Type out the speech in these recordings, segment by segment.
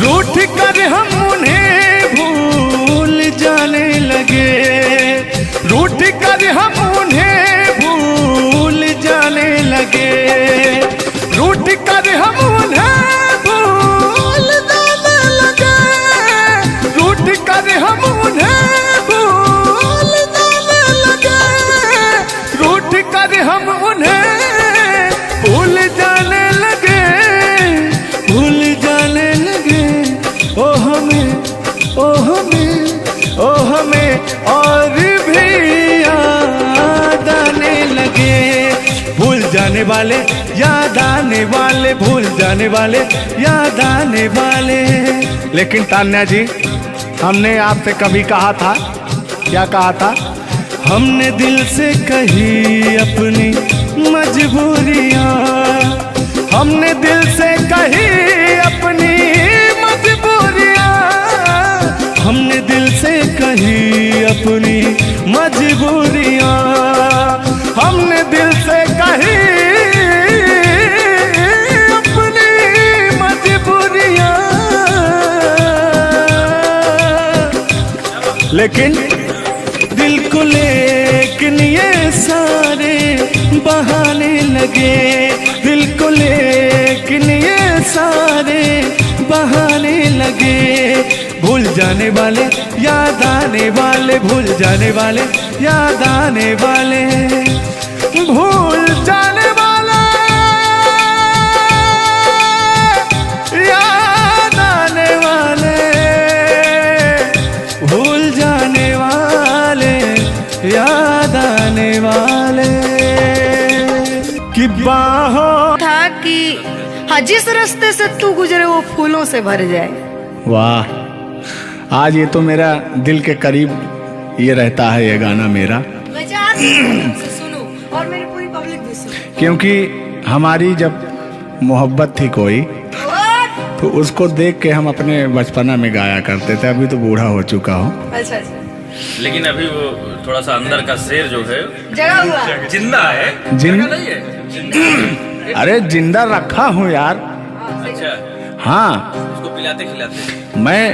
रूठ कर हम उन्हें भूल जाने लगे, रूठ कर हम उन्हें भूल जाने लगे, रूठ कर हम उन्हें भूल जाने लगे, रूठ कर हम उन्हें भूल जाने लगे, रूठ कर हम उन्हें भूल जाने लगे, भूल जाने लगे। ओ हमें, ओ हमें, ओ हमें और भी याद आने लगे। भूल जाने वाले, याद आने वाले, भूल जाने वाले, याद आने वाले। लेकिन तान्या जी, हमने आपसे कभी कहा था, क्या कहा था? हमने दिल से कही अपनी मजबूरियाँ, हमने दिल से कही अपनी मजबूरियाँ, हमने दिल से कही अपनी मजबूरियाँ, हमने दिल से कही अपनी मजबूरियाँ। लेकिन दिल को लेकिन ये सारे बहाने लगे, दिल को लेकिन ये सारे बहाने लगे। भूल जाने वाले, याद आने वाले, भूल जाने वाले, याद आने वाले, भूल जाने वाले, याद आने वाले, भूल जाने वाले, याद आने वाले। कि बाहों था कि हाँ, जिस रास्ते से तू गुजरे वो फूलों से भर जाए। वाह, आज ये तो मेरा दिल के करीब ये रहता है ये गाना मेरा, सुनो और मेरी पूरी पब्लिक भी सुनो। क्योंकि हमारी जब मोहब्बत थी कोई तो उसको देख के हम अपने बचपना में गाया करते थे। अभी तो बूढ़ा हो चुका हूँ। अच्छा अच्छा, लेकिन अभी वो थोड़ा सा अंदर का शेर जो है जगा हुआ जिंदा है। जिंदा नहीं है, जिंदा। अरे जिंदा रखा हूँ यार। अच्छा, हाँ, उसको पिलाते खिलाते। मैं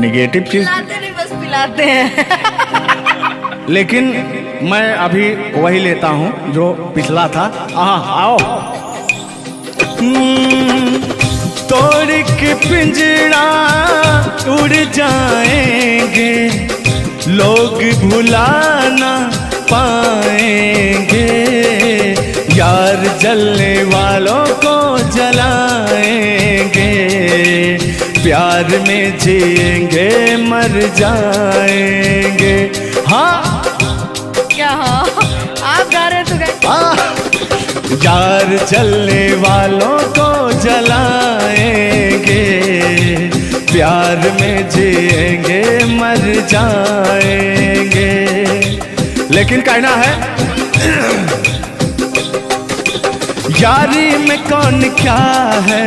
निगेटिव चीज पिलाते नहीं, बस पिलाते हैं। लेकिन मैं अभी वही लेता हूँ जो पिछला था। आओ। तोड़ के पिंजरा उड़ जाएंगे, लोग भुलाना पाएंगे, यार जलने वालों को जलाएंगे, प्यार में जिएंगे मर जाएंगे। हाँ क्या? हाँ, आप गा रहे तो गाइए। यार जलने वालों को जलाएंगे, प्यार में जिएंगे मर जाएंगे। लेकिन कहना है यारी में कौन क्या है,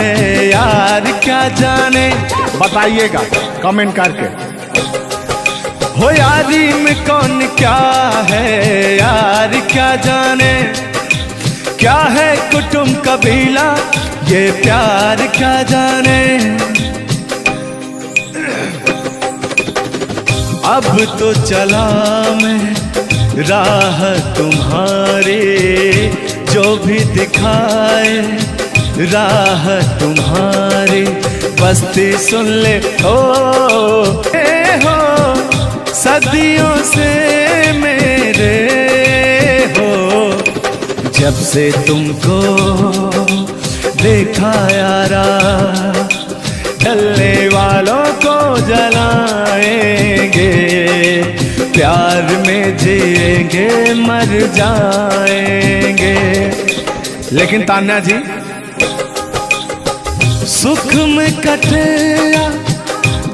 यार क्या जाने, बताइएगा कमेंट करके। हो यारी में कौन क्या है, यार क्या जाने, क्या है कुटुंब कबीला, ये प्यार क्या जाने। अब तो चला मैं राह तुम्हारे, जो भी दिखाए राह तुम्हारी, बस्ती सुन ले हो सदियों से मेरे हो, जब से तुमको देखा यारा, जलने वालों को जलाएंगे, प्यार में जिएंगे मर जाएंगे। लेकिन तान्या जी, सुख में कटे या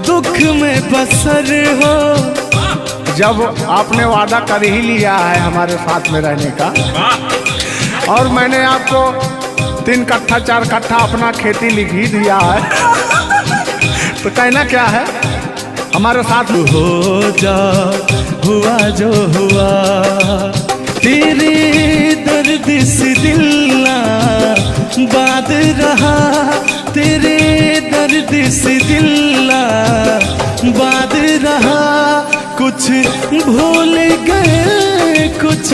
दुख में बसर हो, जब आपने वादा कर ही लिया है हमारे साथ में रहने का, और मैंने आपको 3 कट्ठा 4 कट्ठा अपना खेती लिख ही दिया है तो कहना क्या है, हमारे साथ हो जा, हुआ जो हुआ, तेरे दर्द से दिल ना बात रहा, तेरे दर्द दिस दिल्ला बाद रहा, कुछ भूल गए कुछ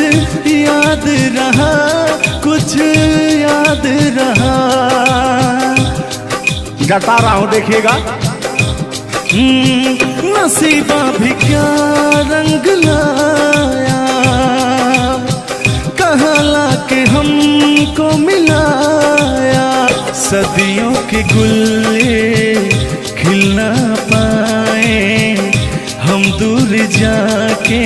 याद रहा, कुछ याद रहा। जता रहा हूं देखिएगा। नसीबा भी क्या रंग लाया, कहाँ लाके हमको मिलाया। सदियों के गुल्ले खिल ना पाए, हम दूर जाके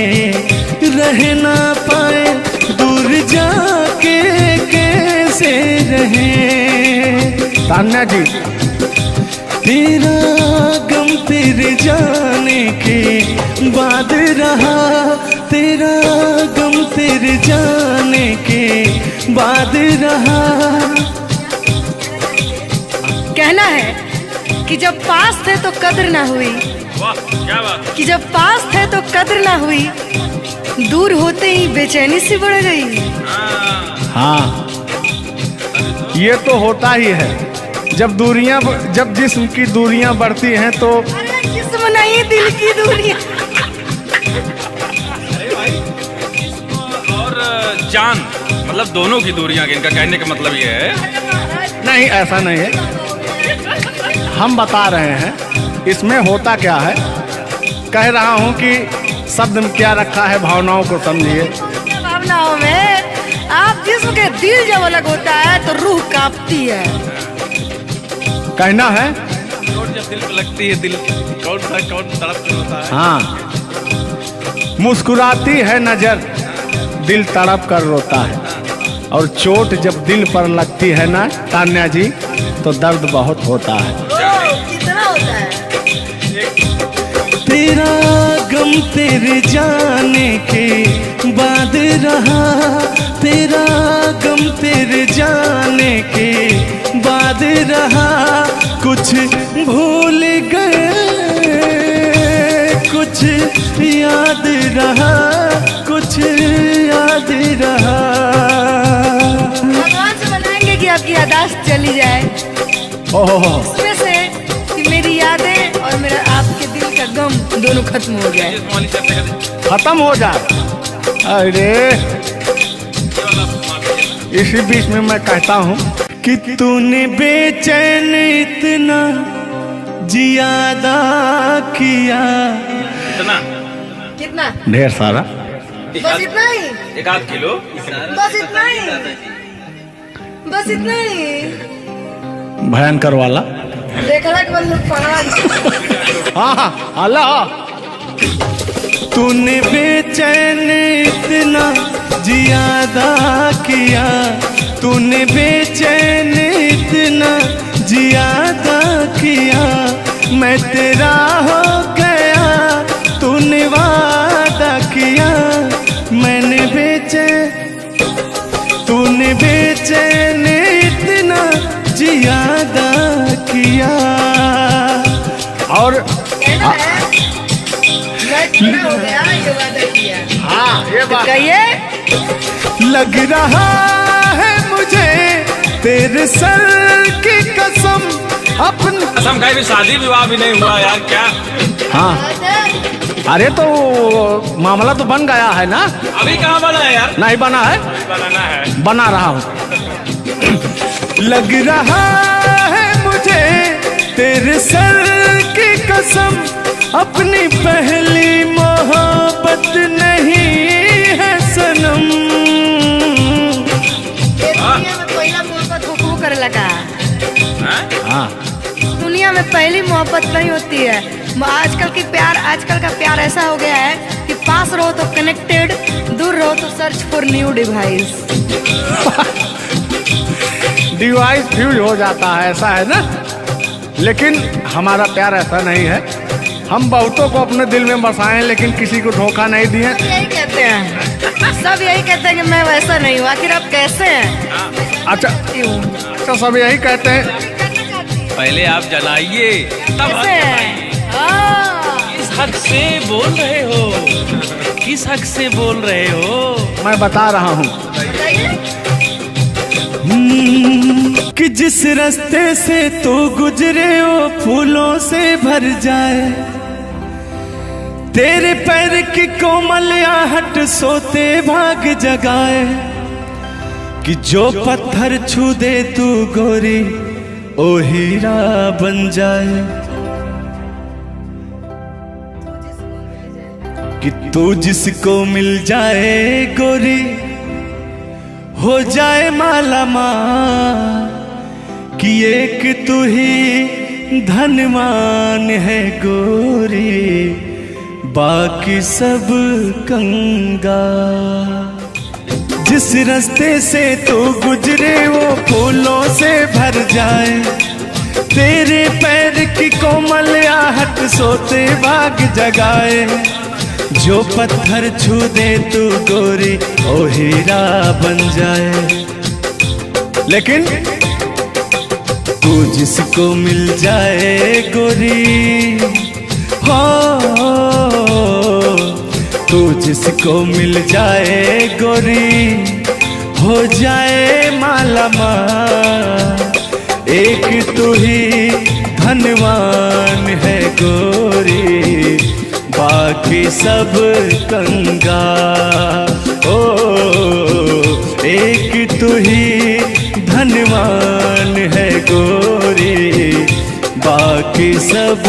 रह ना पाए, दूर जाके कैसे रहे। तान्या जी, तेरा गम तेरे जाने के बाद रहा, तेरा गम तेरे जाने के बाद रहा। कहना है कि जब पास थे तो कद्र ना हुई, वाह क्या बात। कि जब पास थे तो कद्र ना हुई, दूर होते ही बेचैनी सी बढ़ गई। हाँ, ये तो होता ही है। जब जिस्म की दूरियां बढ़ती हैं तो जिस्म नहीं दिल की दूरियां। अरे भाई जिस्म और जान मतलब दोनों की दूरियां, इनका कहने का मतलब ये है। नहीं, ऐसा नहीं है। हम बता रहे हैं इसमें होता क्या है। कह रहा हूं कि शब्द में क्या रखा है, भावनाओं को समझिए। भावनाओं में आप जिस्म के दिल जब अलग होता है तो रूह कांपती है। कहना है चोट जब दिल पे लगती है, दिल कौन तड़प कर होता है। हाँ, मुस्कुराती है नजर, दिल तड़प कर रोता है। और चोट जब दिल पर लगती है ना तान्या जी, तो दर्द बहुत होता है। कितना होता है। तेरा गम तेरे जाने के बाद रहा, तेरा गम तेरे जाने के बाद रहा। कुछ भूल गए कुछ याद रहा, कुछ याद रहा। भगवान से बनाएंगे कि आपकी यादाश्त चली जाए, ओहो, उसमें से कि मेरी यादें और मेरा आपके दिल का गम दोनों खत्म हो जाए। खत्म हो जाए। अरे इसी बीच में मैं कहता हूँ कि तूने बेचैन इतना जियादा किया। इतना कितना? ढेर सारा। बस इतना ही, 1 किलो। बस इतना ही, बस इतना ही। भयंकर वाला। देखला के बाद लोग पागल। हाँ, अल्लाह। तूने बेचैन इतना जियादा किया, तूने बेचैन इतना जियादा किया। मैं तेरा हो गया, तूने वादा किया। मैंने तूने बेचैन इतना जियादा किया। और हो गया, ये वादा किया। हाँ, ये बात कहिए। लग रहा है मुझे तेरे सर की कसम, अपनी कसम खाई भी शादी विवाह भी नहीं हुआ यार, क्या। हाँ, अरे तो मामला तो बन गया है ना। अभी कहाँ बना है यार। नहीं बना है, बनाना है। बना रहा हूँ। लग रहा है मुझे तेरे सर की कसम, अपनी पहली मोहब्बत नहीं है सनम। दुनिया में पहला मोहब्बत हुक्म करे लगा। हाँ, दुनिया में पहली मोहब्बत नहीं होती है। आजकल का प्यार ऐसा हो गया है कि पास रहो तो कनेक्टेड, दूर रहो तो search for new device. Device fuse हो जाता है, ऐसा है ना। लेकिन हमारा प्यार ऐसा नहीं है। हम बहुतों को अपने दिल में बसाए, लेकिन किसी को धोखा नहीं दिए। यही कहते हैं, सब यही कहते हैं कि मैं वैसा नहीं हूँ। आखिर आप कैसे हैं? अच्छा, सब यही कहते हैं। पहले आप जलाइए तब कैसे हैं? किस हक से बोल रहे हो, किस हक से बोल रहे हो। मैं बता रहा हूँ। कि जिस रास्ते से तू गुजरे वो फूलों से भर जाए, तेरे पैर की कोमल आहट सोते भाग जगाए, कि जो पत्थर छू दे तू गोरी ओ हीरा बन जाए, कि तू जिसको मिल जाए गोरी हो जाए माला माल, कि एक तू ही धनवान है गोरी बाकी सब कंगाल। जिस रास्ते से तू गुजरे वो फूलों से भर जाए, तेरे पैर की कोमल आहट सोते भाग जगाए, जो पत्थर छू दे तू गोरी ओ हीरा बन जाए। लेकिन तू जिसको मिल जाए गोरी हो, तू जिसको मिल जाए गोरी हो जाए माला माल, एक तू ही धनवान है गोरी बाकी सब कंगाल। ओ एक तू ही धनवान है गोरी बाकी सब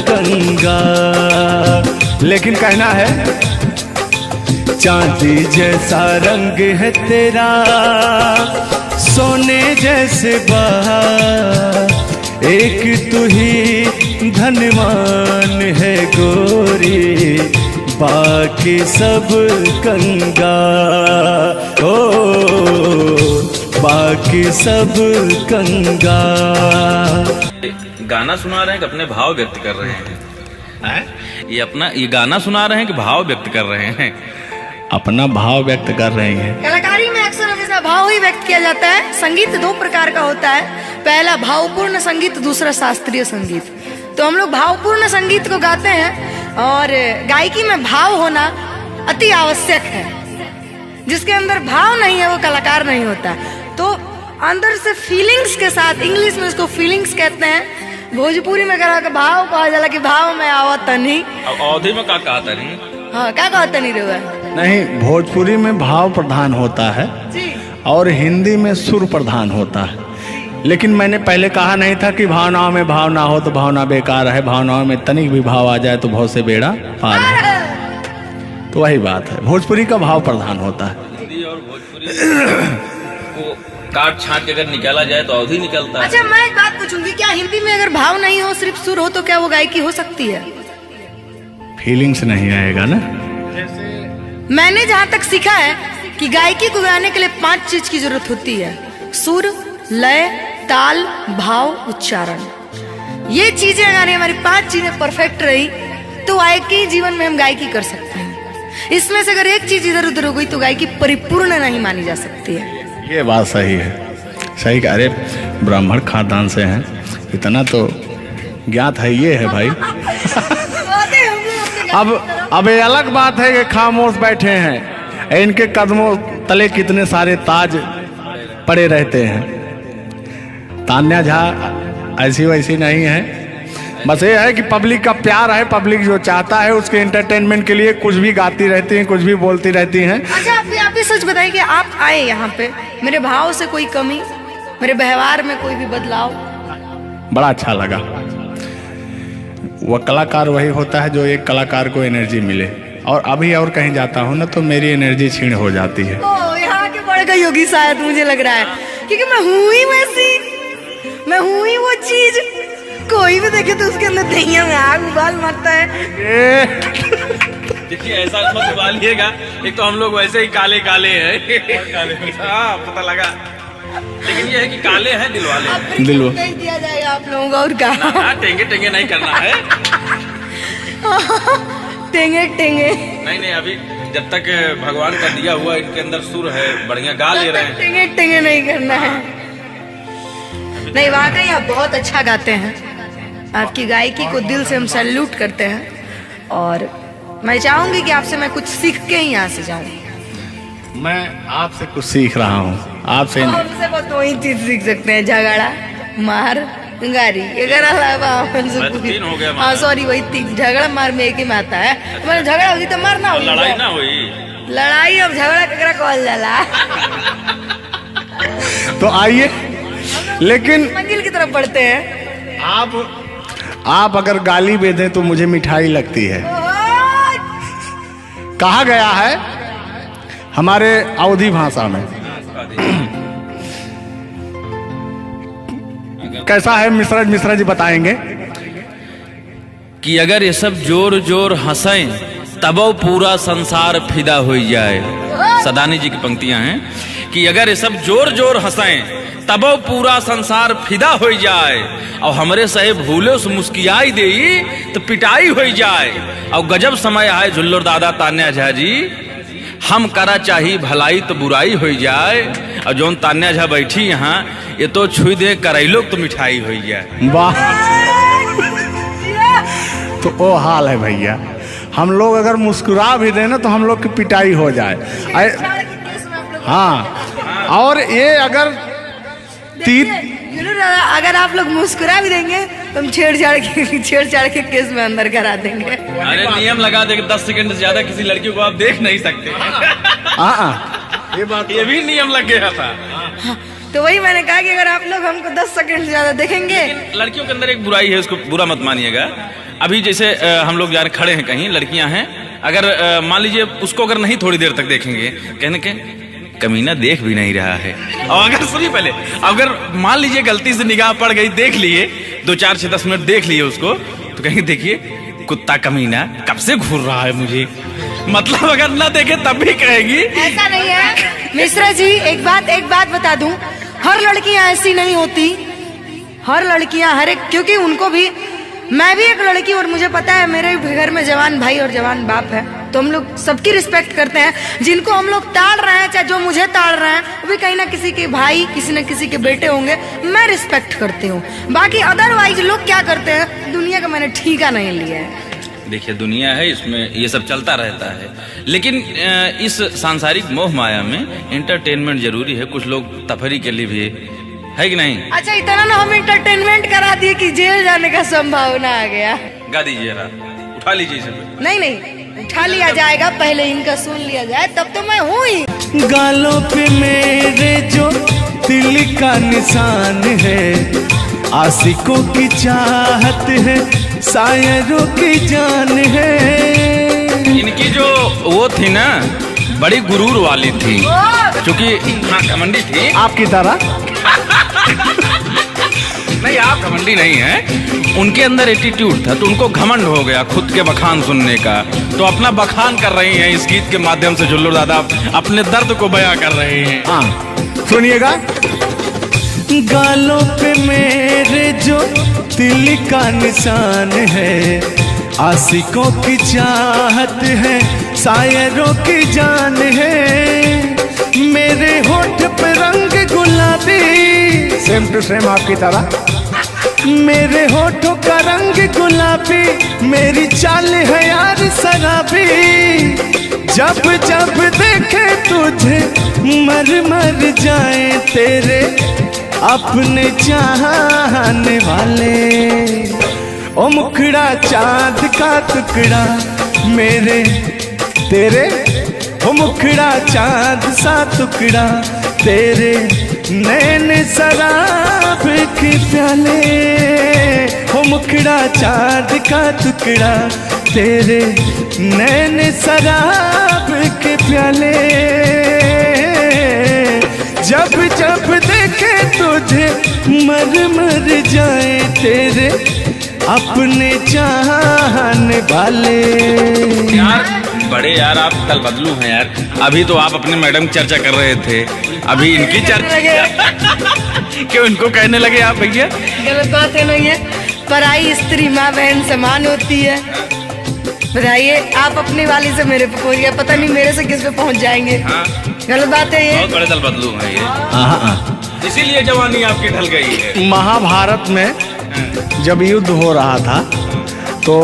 कंगाल। लेकिन कहना है चांदी जैसा रंग है तेरा सोने जैसे बहार, एक तू ही धनवान है गोरी बाकी सब कंगाल। ओ बाकी सब कंगाल। गाना सुना रहे हैं कि अपने भाव व्यक्त कर रहे हैं? ये गाना सुना रहे हैं कि भाव व्यक्त कर रहे हैं? अपना भाव व्यक्त कर रहे हैं। कलाकारी में अक्सर हमेशा भाव ही व्यक्त किया जाता है। संगीत दो प्रकार का होता है, पहला भावपूर्ण संगीत, दूसरा शास्त्रीय संगीत। तो हम लोग भावपूर्ण संगीत को गाते हैं और गायकी में भाव होना अति आवश्यक है। जिसके अंदर भाव नहीं है वो कलाकार नहीं होता। तो अंदर से फीलिंग्स के साथ, इंग्लिश में इसको फीलिंग्स कहते हैं, भोजपुरी में करा के भाव कहा जाला कि भाव में आवत नहीं। अब अवधि में का कहा नहीं? हाँ, क्या कहता नहीं रहा? नहीं, भोजपुरी में भाव प्रधान होता है जी, और हिंदी में सुर प्रधान होता है। लेकिन मैंने पहले कहा नहीं था कि भावनाओं में भाव ना हो तो भावना बेकार है, भावनाओं में तनिक भी भाव आ जाए तो बहुत से बेड़ा पार है। तो वही बात है, भोजपुरी का भाव प्रधान होता है। हिंदी और भोजपुरी को काट छाट के अगर निकाला जाए तो अवधि निकलता है। अच्छा, मैं एक बात पूछूंगी, क्या हिंदी में अगर भाव नहीं हो, सिर्फ सुर हो, तो क्या वो गायकी हो सकती है? फीलिंग्स नहीं आएगा ना। मैंने जहाँ तक सीखा है कि गायकी को गाने के लिए 5 चीज की जरूरत होती है: सुर, लय, ताल, भाव, उच्चारण। ये चीजें अगर हमारी 5 चीजें परफेक्ट रही तो गायकी जीवन में हम गायकी कर सकते हैं। इसमें से अगर एक चीज इधर उधर हो गई तो गायकी परिपूर्ण नहीं मानी जा सकती है। ये बात सही है, सही कह। अरे ब्राह्मण खानदान से हैं, इतना तो ज्ञात है। ये है भाई। अब ये अलग बात है कि खामोश बैठे हैं, इनके कदमों तले कितने सारे ताज पड़े रहते हैं। तान्या झा ऐसी वैसी नहीं है, बस ये है कि पब्लिक का प्यार है, पब्लिक जो चाहता है उसके एंटरटेनमेंट के लिए कुछ भी गाती रहती हैं, कुछ भी बोलती रहती हैं। अच्छा, आप भी सच बताइए कि आप आए यहाँ पे, मेरे भाव से कोई कमी, मेरे व्यवहार में कोई भी बदलाव? बड़ा अच्छा लगा। वह कलाकार वही होता है जो एक कलाकार को एनर्जी मिले, और अभी और कहीं जाता हूँ ना तो मेरी एनर्जी क्षीण हो जाती है। ओ, यहाँ के बढ़ गई होगी शायद, मुझे लग रहा है, क्योंकि मैं हूँ ही वैसी, मैं हूँ ही वो चीज। कोई भी देखे तो उसके अंदर दहिया में आग उबाल मारता है। देखिए, ऐसा मत उबालिएगा, एक तो हम लोग वैसे ही काले काले हैं। हाँ, पता लगा। लेकिन ये है कि काले हैं दिल वाले। दिल दिया जाएगा आप लोगों को, और क्या? टेंगे टेंगे नहीं करना है। टेंगे टेंगे नहीं, अभी जब तक भगवान का दिया हुआ इनके अंदर सुर है, बढ़िया गा ले रहे हैं। टेंगे टेंगे नहीं करना है। नहीं, वाकई आप बहुत अच्छा गाते हैं। आपकी गायकी को दिल से हम सैल्यूट करते हैं, और मैं चाहूंगी कि आपसे मैं कुछ सीख के ही यहाँ से जाऊं। मैं आपसे कुछ सीख रहा हूँ, आपसे नहीं। हमसे बस वही चीज सीख सकते हैं, झगड़ा, मार, गाड़ी। अगर मैं तो 3 हो गया। हाँ सॉरी, वही 3। झगड़ा मार में एक ही में आता है। मतलब झगड़ा होगी तो मारना होगी, लड़ाई ना हुई। लड़ाई अब झगड़ा ककरा कहल जाला। तो आइए, लेकिन मंजिल की तरफ बढ़ते हैं। आप अगर गाली दे दें तो मुझे मिठाई लगती है। कहा गया है हमारे अवधी भाषा में, कैसा है मिश्रा जी बताएंगे कि अगर ये सब जोर जोर हंसें तबो पूरा संसार फिदा हो जाए। सदानी जी की पंक्तियां हैं कि अगर ये सब जोर जोर हंसें तबो पूरा संसार फिदा हो जाए, और हमरे सहे भूले से मुस्कियाई दे तो पिटाई हो जाए। और गजब समय आए झुल्लर दादा तान्या झा जी, हम करा चाही भलाई तो बुराई हो जाए। और जोन तान्या झा बैठी यहाँ, ये तो छुई दे करैलो तो मिठाई हो जाए। वाह, तो वो हाल है भैया। हम लोग अगर मुस्कुरा भी देना तो हम लोग की पिटाई हो जाए। हाँ, और ये अगर अगर आप लोग मुस्कुरा भी देंगे तो हम छेड़छाड़ के केस में अंदर करा देंगे। अरे नियम लगा दे 10 सेकंड से ज्यादा किसी लड़की को आप देख नहीं सकते। ये भी नियम लग गया था। तो वही मैंने कहा कि अगर आप लोग हमको 10 सेकंड से ज्यादा देखेंगे। लड़कियों के अंदर एक बुराई है, उसको बुरा मत मानिएगा। अभी जैसे हम लोग यार खड़े हैं कहीं, लड़कियां हैं, अगर मान लीजिए उसको अगर नहीं थोड़ी देर तक देखेंगे, कहने के कमीना देख भी नहीं रहा है। और अगर सुनिए पहले, अगर मान लीजिए गलती से निगाह पड़ गई, देख लिए 2, 4 से 10 मिनट देख लिए उसको, तो कहेंगे देखिए कुत्ता कमीना कब से घूर रहा है मुझे। मतलब अगर ना देखे तब भी कहेगी। ऐसा नहीं है मिश्रा जी, एक बात बता दूं, हर लड़कियां ऐसी नहीं होती। हर लड़कियां हर एक, क्योंकि उनको भी, मैं भी एक लड़की और मुझे पता है मेरे घर में जवान भाई और जवान बाप है, तो हम लोग सबकी रिस्पेक्ट करते हैं। जिनको हम लोग ताड़ रहे हैं, चाहे जो मुझे ताड़ रहे हैं, वो भी कहीं ना किसी के भाई, किसी न किसी के बेटे होंगे, मैं रिस्पेक्ट करती हूँ। बाकी अदरवाइज लोग क्या करते हैं, दुनिया का मैंने ठीका नहीं लिया है। देखिए दुनिया है, इसमें ये सब चलता रहता है, लेकिन इस सांसारिक मोह माया में एंटरटेनमेंट जरूरी है। कुछ लोग तफरी के लिए भी है कि नहीं। अच्छा, इतना ना हम एंटरटेनमेंट करा दिए कि जेल जाने का संभावना आ गया। गा दीजिए, उठा लीजिए इसे। नहीं, उठा लिया जाएगा, पहले इनका सुन लिया जाए, तब तो मैं हूँ ही। गालों पे मेरे जो दिल का निशान है, आशिकों की चाहत है, शायरों की जान है। इनकी जो वो थी ना, बड़ी गुरूर वाली थी, क्योंकि हाँ घमंडी थी आपकी तरह। नहीं, आप घमंडी नहीं है, उनके अंदर एटीट्यूड था, तो उनको घमंड हो गया खुद के बखान सुनने का, तो अपना बखान कर रही हैं इस गीत के माध्यम से। झुल्लू दादा अपने दर्द को बयां कर रहे हैं। हाँ सुनिएगा। गालों पे मेरे जो दिल का निशान है, आशिकों की चाहत है, शायरों की जान है। मेरे होठ पे रंग गुलाबी, सेम टू सेम आपकी तरह। मेरे होठों का रंग गुलाबी, मेरी चाल है यार शराबी। जब जब देखे तुझे मर मर जाए तेरे अपने चाहने वाले। ओ मुखड़ा चांद का टुकड़ा मेरे तेरे, ओ मुखड़ा चांद सा टुकड़ा तेरे, नैन शराब के प्याले। ओ मुखड़ा चांद का टुकड़ा तेरे, नैन शराब के प्याले। जब जब देखे तुझे मर मर जाए तेरे अपने चाहने वाले। यार बड़े यार आप कल बदलू हैं यार। अभी तो आप अपने मैडम की चर्चा कर रहे थे, अभी इनकी चर्चा क्यों इनको कहने लगे आप भैया? गलत बात है नहीं है, पराई स्त्री माँ बहन समान होती है। बताइए, आप अपनी वाली से मेरे पे पहुंच गए, पता नहीं मेरे से किस पे पहुंच जाएंगे। हाँ। गलत बात है ये। बहुत बड़े दल बदलू हैं ये, इसीलिए जवानी आपकी ढल गई है। महाभारत में जब युद्ध हो रहा था तो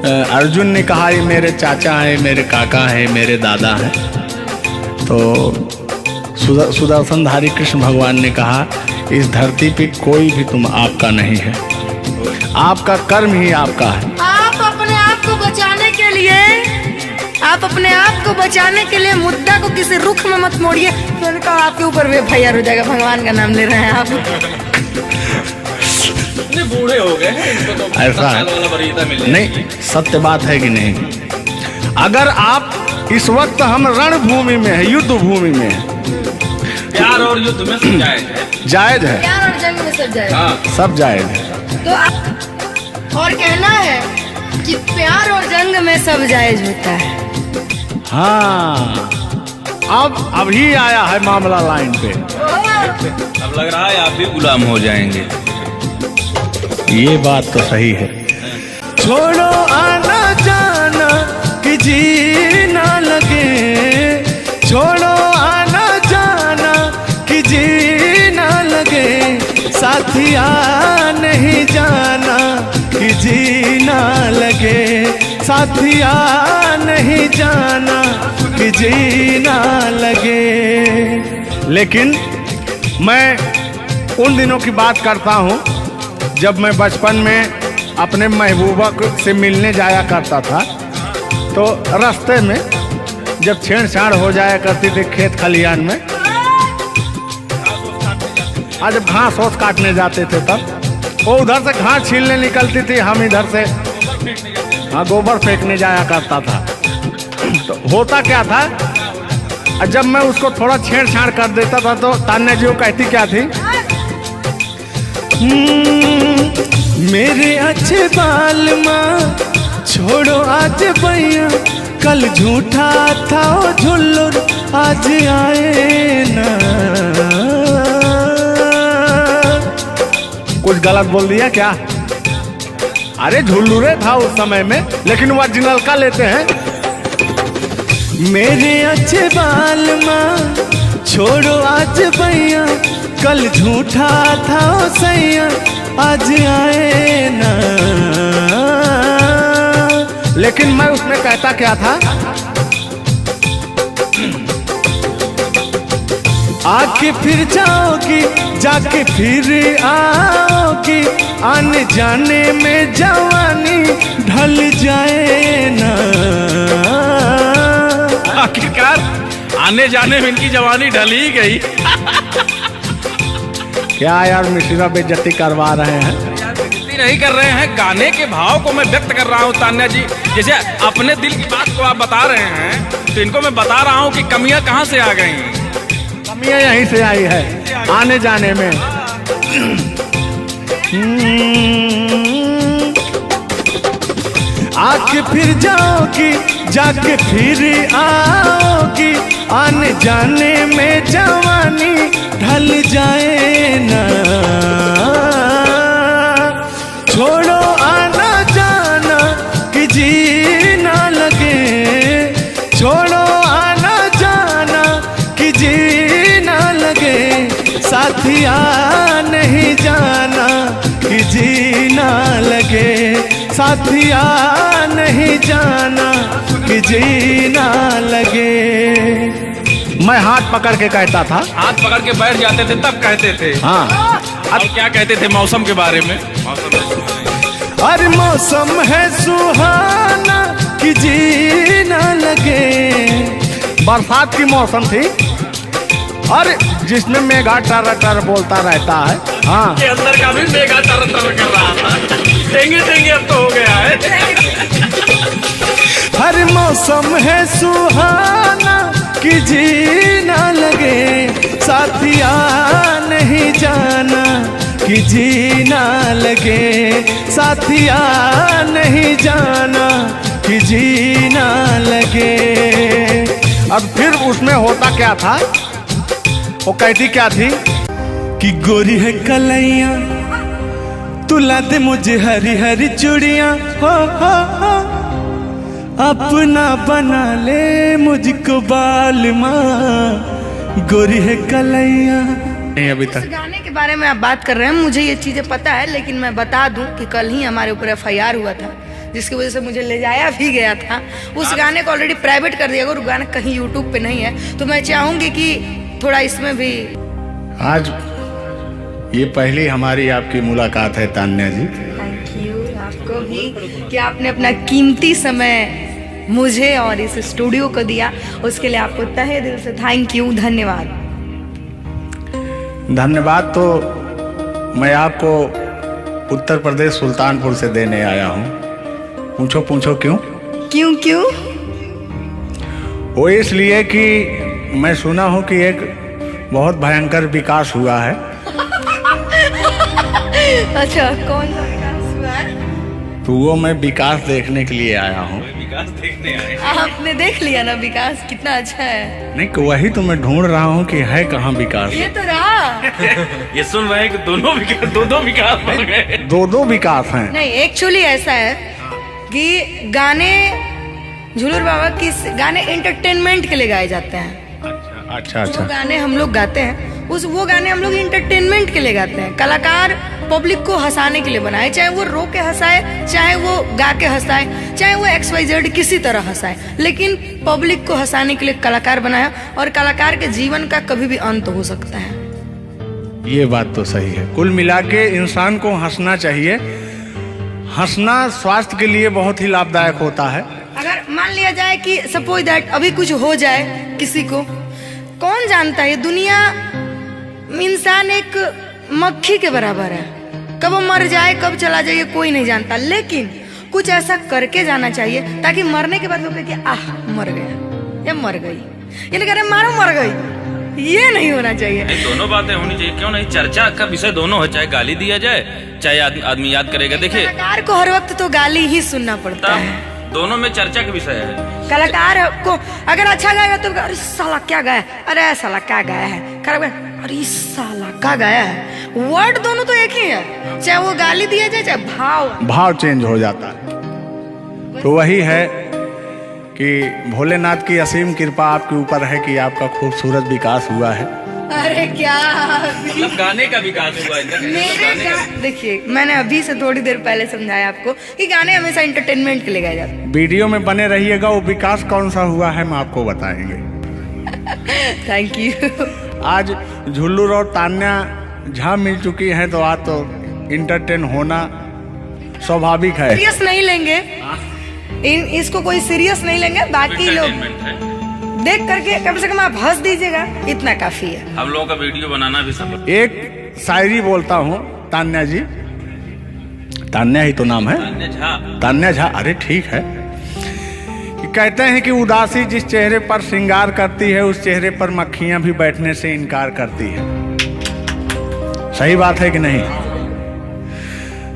अर्जुन ने कहा ये मेरे चाचा हैं, मेरे काका हैं, मेरे दादा हैं। तो सुदर्शनधारी कृष्ण भगवान ने कहा इस धरती पे कोई भी तुम आपका नहीं है, आपका कर्म ही आपका है। आप अपने आप को बचाने के लिए, आप अपने आप को बचाने के लिए मुद्दा को किसी रुख में मत मोड़िए। मैंने कहा आपके ऊपर भी FIR हो जाएगा, भगवान का नाम ले रहे हैं आप। बूढ़े हो गए हैं, इनको तो ऐसा है नहीं, सत्य बात है कि नहीं। अगर आप इस वक्त हम रणभूमि में है, युद्ध भूमि में है, प्यार और युद्ध में सब जायज है, प्यार और जंग में सब जायज, सब जायज है। तो और कहना है कि प्यार और जंग में सब जायज होता है। हाँ, अब अभी आया है मामला लाइन पे। अब लग रहा है आप भी गुलाम हो जाएंगे। ये बात तो सही है। छोड़ो आना जाना कि जी ना लगे, छोड़ो आना जाना कि जी ना लगे, साथिया नहीं जाना कि जी ना लगे, साथिया नहीं जाना कि जी ना लगे। लेकिन मैं उन दिनों की बात करता हूँ जब मैं बचपन में अपने महबूबा से मिलने जाया करता था, तो रास्ते में जब छेड़छाड़ हो जाया करती थी खेत खलियान में, आज जब घास ओस काटने जाते थे तब वो उधर से घास छीलने निकलती थी, हम इधर से हाँ गोबर फेंकने जाया करता था। तो होता क्या था, जब मैं उसको थोड़ा छेड़छाड़ कर देता था तो तान्या जी वो कहती क्या थी, मेरे अच्छे बाल माँ छोड़ो आज भैया, कल झूठा था वो झुल्लुर आज आए ना। कुछ गलत बोल दिया क्या? अरे झुल्लुरे था उस समय में, लेकिन वो ओरिजिनल का लेते हैं। मेरे अच्छे बाल माँ छोड़ो आज भैया, कल झूठा था वो सैया आज आए ना। लेकिन मैं उसमें कहता क्या था, आके फिर जाओगी जाके फिर आओगी, आने जाने में जवानी ढल जाए ना। आखिरकार आने जाने में इनकी जवानी ढल ही गई। क्या यार मिश्रा बेइज्जती करवा रहे हैं? बेइज्जती नहीं कर रहे हैं, गाने के भाव को मैं व्यक्त कर रहा हूँ तान्या जी। जैसे अपने दिल की बात को आप बता रहे हैं, तो इनको मैं bता रहा हूँ कि कमियां कहाँ से आ गई। कमियां यहीं से आई है आने जाने में। आके फिर जाओगी जाके फिर आओगी, आने जाने में जवानी ढल जाए ना। छोड़ो आना जाना कि जी ना लगे, छोड़ो आना जाना कि जी ना लगे, साथिया नहीं जाना कि जी ना लगे, साथिया नहीं जाना कि जी ना लगे। मैं हाथ पकड़ के कहता था, हाथ पकड़ के बैठ जाते थे तब कहते थे। हाँ अब क्या कहते थे मौसम के बारे में? अरे मौसम है सुहाना कि जी ना लगे। बरसात की मौसम थी, अरे जिसमें मेघा टर टर बोलता रहता है। हाँ के अंदर का भी मेघा तर तर कर रहा था। देंगे देंगे अब तो हो गया है। हर मौसम है सुहाना कि जी ना लगे, साथिया नहीं जाना कि जी ना लगे, साथिया नहीं जाना कि जी ना लगे। अब फिर उसमें होता क्या था, वो कहती क्या थी कि गोरी है कलैया तुला दे मुझे हरी हरी चूड़ियां, हो अपना बना ले मुझको बाल माँ, गोरी है कलैया। नहीं अभी तक गाने के बारे में आप बात कर रहे हैं, मुझे ये चीजें पता है, लेकिन मैं बता दूं कि कल ही हमारे ऊपर FIR हुआ था जिसकी वजह से मुझे ले जाया भी गया था। उस गाने को ऑलरेडी प्राइवेट कर दिया, अगर वो गाना कहीं यूट्यूब पे नहीं है तो मैं चाहूंगी कि थोड़ा इसमें भी। आज ये पहली हमारी आपकी मुलाकात है तान्या जी। थैंक यू आपको भी कि आपने अपना कीमती समय मुझे और इस स्टूडियो को दिया, उसके लिए आपको तहे दिल से थैंक यू, धन्यवाद। धन्यवाद तो मैं आपको उत्तर प्रदेश सुल्तानपुर से देने आया हूँ। पूछो पूछो क्यों? क्यों क्यों? वो इसलिए कि मैं सुना हूँ कि एक बहुत भयंकर विकास हुआ है। अच्छा, कौन सा विकास हुआ है? तो वो मैं विकास देखने के लिए आया हूँ। विकास देखने आए। आपने देख लिया ना विकास कितना अच्छा है? नहीं, वही तो मैं ढूंढ रहा हूँ कि है कहाँ विकास। ये तो रहा। ये सुन रहे हैं कि दोनों विकास, दो विकास बन गए। दो विकास हैं। नहीं, एक्चुअली ऐसा है कि गाने झुलूर बाबा की गाने एंटरटेनमेंट के लिए गाए जाते हैं। अच्छा जो गाने हम लोग गाते हैं वो गाने हम लोग इंटरटेनमेंट के लिए गाते हैं। कलाकार पब्लिक को हंसाने के लिए बनाए, चाहे वो रो के हंसाए, चाहे वो गा के हंसाए, चाहे वो XYZ किसी तरह हंसाए, लेकिन पब्लिक को हंसाने के लिए कलाकार बनाया। और कलाकार के जीवन का कभी भी अंत हो सकता है। ये बात तो सही है। कुल मिला के इंसान को हंसना चाहिए। हंसना स्वास्थ्य के लिए बहुत ही लाभदायक होता है। अगर मान लिया जाए कि सपोज दैट अभी कुछ हो जाए किसी को, कौन जानता है? दुनिया इंसान एक मक्खी के बराबर है, कब वो मर जाए कब चला जाए कोई नहीं जानता, लेकिन कुछ ऐसा करके जाना चाहिए ताकि मरने के बाद लोग कहे कि आह मर गया या मर गई, ये नहीं कह रहे मारो मर गई। ये नहीं होना चाहिए। दोनों बातें होनी चाहिए, क्यों नहीं? चर्चा का विषय दोनों है, चाहे गाली दिया जाए चाहे आदमी याद करेगा। देखिए, कलाकार को हर वक्त तो गाली ही सुनना पड़ता है। दोनों में चर्चा का विषय है। कलाकार को अगर अच्छा गाएगा तो अरे साला क्या गाया, अरे साला क्या गाया है, खराब गाया, अरे साला क्या गाया है। वर्ड दोनों तो एक ही है, चाहे वो गाली दिया जाए चाहे भाव चेंज हो जाता है। तो वही है कि भोलेनाथ की असीम कृपा आपके ऊपर है कि आपका खूबसूरत विकास हुआ है। अरे क्या मतलब गाने का विकास हुआ है। देखिए, मैंने अभी से थोड़ी देर पहले समझाया आपको कि गाने हमेशा एंटरटेनमेंट के लिए गाए जाते हैं। वीडियो में बने रहिएगा, वो विकास कौन सा हुआ है हम आपको बताएंगे। Thank you. आज झुल्लूर और तान्या झा मिल चुकी हैं, तो आज तो इंटरटेन होना स्वाभाविक है। सीरियस नहीं लेंगे, इसको कोई सीरियस नहीं लेंगे। बाकी लोग देख करके कम से कम आप हंस दीजिएगा, इतना काफी है। हम लोगों का वीडियो बनाना भी सब। एक शायरी बोलता हूँ तान्या जी। तान्या ही तो नाम है, तान्या झा। अरे ठीक है। कि कहते हैं कि उदासी जिस चेहरे पर श्रृंगार करती है, उस चेहरे पर मक्खियां भी बैठने से इनकार करती है। सही बात है कि नहीं?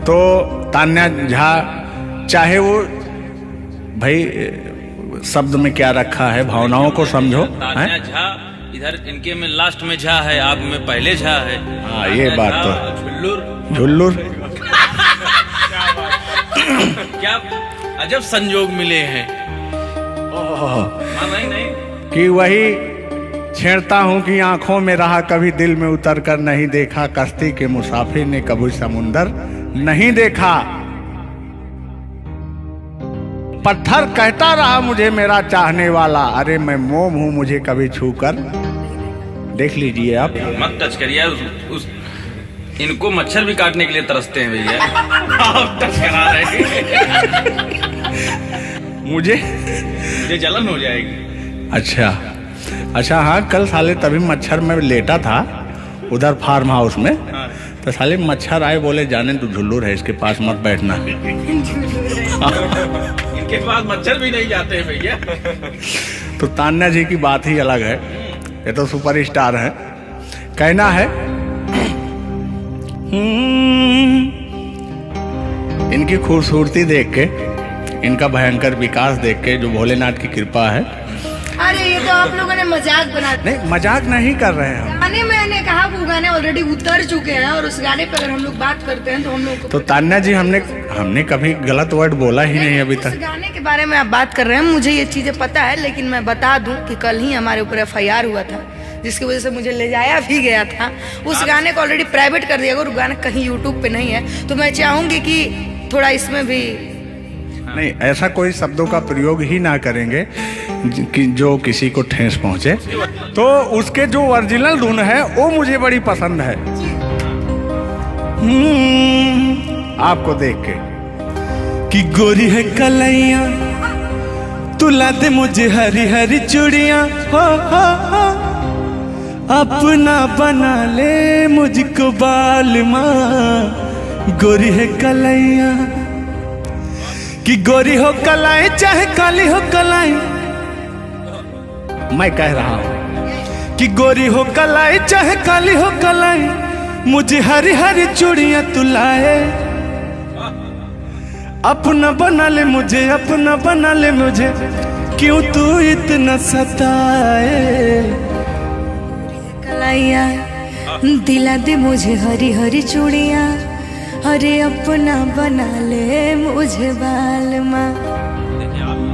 तो तान्या झा, चाहे वो भाई शब्द में क्या रखा है, भावनाओं को समझो। तान्या झा इधर इनके में लास्ट में झा है, आप में पहले झा है। हाँ, ये बात तो झुल्लुर क्या अजब संजोग मिले हैं। नहीं कि वही छेड़ता हूँ कि आंखों में रहा कभी दिल में उतर कर नहीं देखा, कश्ती के मुसाफिर ने कभी समुंदर नहीं देखा। पत्थर कहता रहा मुझे मेरा चाहने वाला, अरे मैं मोम हूँ मुझे कभी छूकर देख लीजिए आप। मत टच करिए उस इनको मच्छर भी काटने के लिए तरसते हैं भैया। आप टच करा रहे हैं। मुझे जलन हो जाएगी। अच्छा हाँ, कल साले तभी मच्छर में लेटा था उधर फार्म हाउस में। हाँ। तो साले मच्छर आए, बोले जाने तू झुल्लूर है, इसके पास मत बैठना। इनके पास मच्छर भी नहीं जाते हैं भैया। तो तान्या जी की बात ही अलग है, ये तो सुपरस्टार है। कहना है इनकी खूबसूरती देख के, इनका भयंकर विकास देख के, जो भोलेनाथ की कृपा है। अरे ये तो आप लोगों ने मजाक बना दिया। नहीं, मजाक नहीं कर रहे हैं। गाने मैंने कहा वो गाने ऑलरेडी उतर चुके हैं, और उस गाने पे अगर हम लोग बात करते हैं तो हम लोग तो तान्या जी, हमने कभी गलत वर्ड बोला ही नहीं अभी तक। उस गाने के बारे में आप बात कर रहे हैं, मुझे ये चीजें पता है, लेकिन मैं बता दूं कि कल ही हमारे ऊपर FIR हुआ था, जिसकी वजह से मुझे ले जाया भी गया था। उस गाने को ऑलरेडी प्राइवेट कर दिया, अगर वो गाना कहीं यूट्यूब पे नहीं है तो मैं चाहूंगी कि थोड़ा इसमें भी नहीं, ऐसा कोई शब्दों का प्रयोग ही ना करेंगे कि जो किसी को ठेस पहुंचे। तो उसके जो ओरिजिनल धुन है वो मुझे बड़ी पसंद है। आपको देख के कि गोरी है कलैया तुला दे मुझे हरी हरी चूड़ियां, हो अपना बना ले मुझको बाल माँ। गोरी है कलैया कि गोरी हो कलाई चाहे काली हो कलाई, मैं कह रहा हूं कि गोरी हो कलाई चाहे काली हो कलाई, मुझे हरी हरी चूड़ियां तुलाए, अपना बना ले मुझे, अपना बना ले मुझे, क्यों तू इतना सताए। कलाइया दिला दे मुझे हरी हरी चूड़ियां, अरे अपना बना ले मुझे बाल माँ।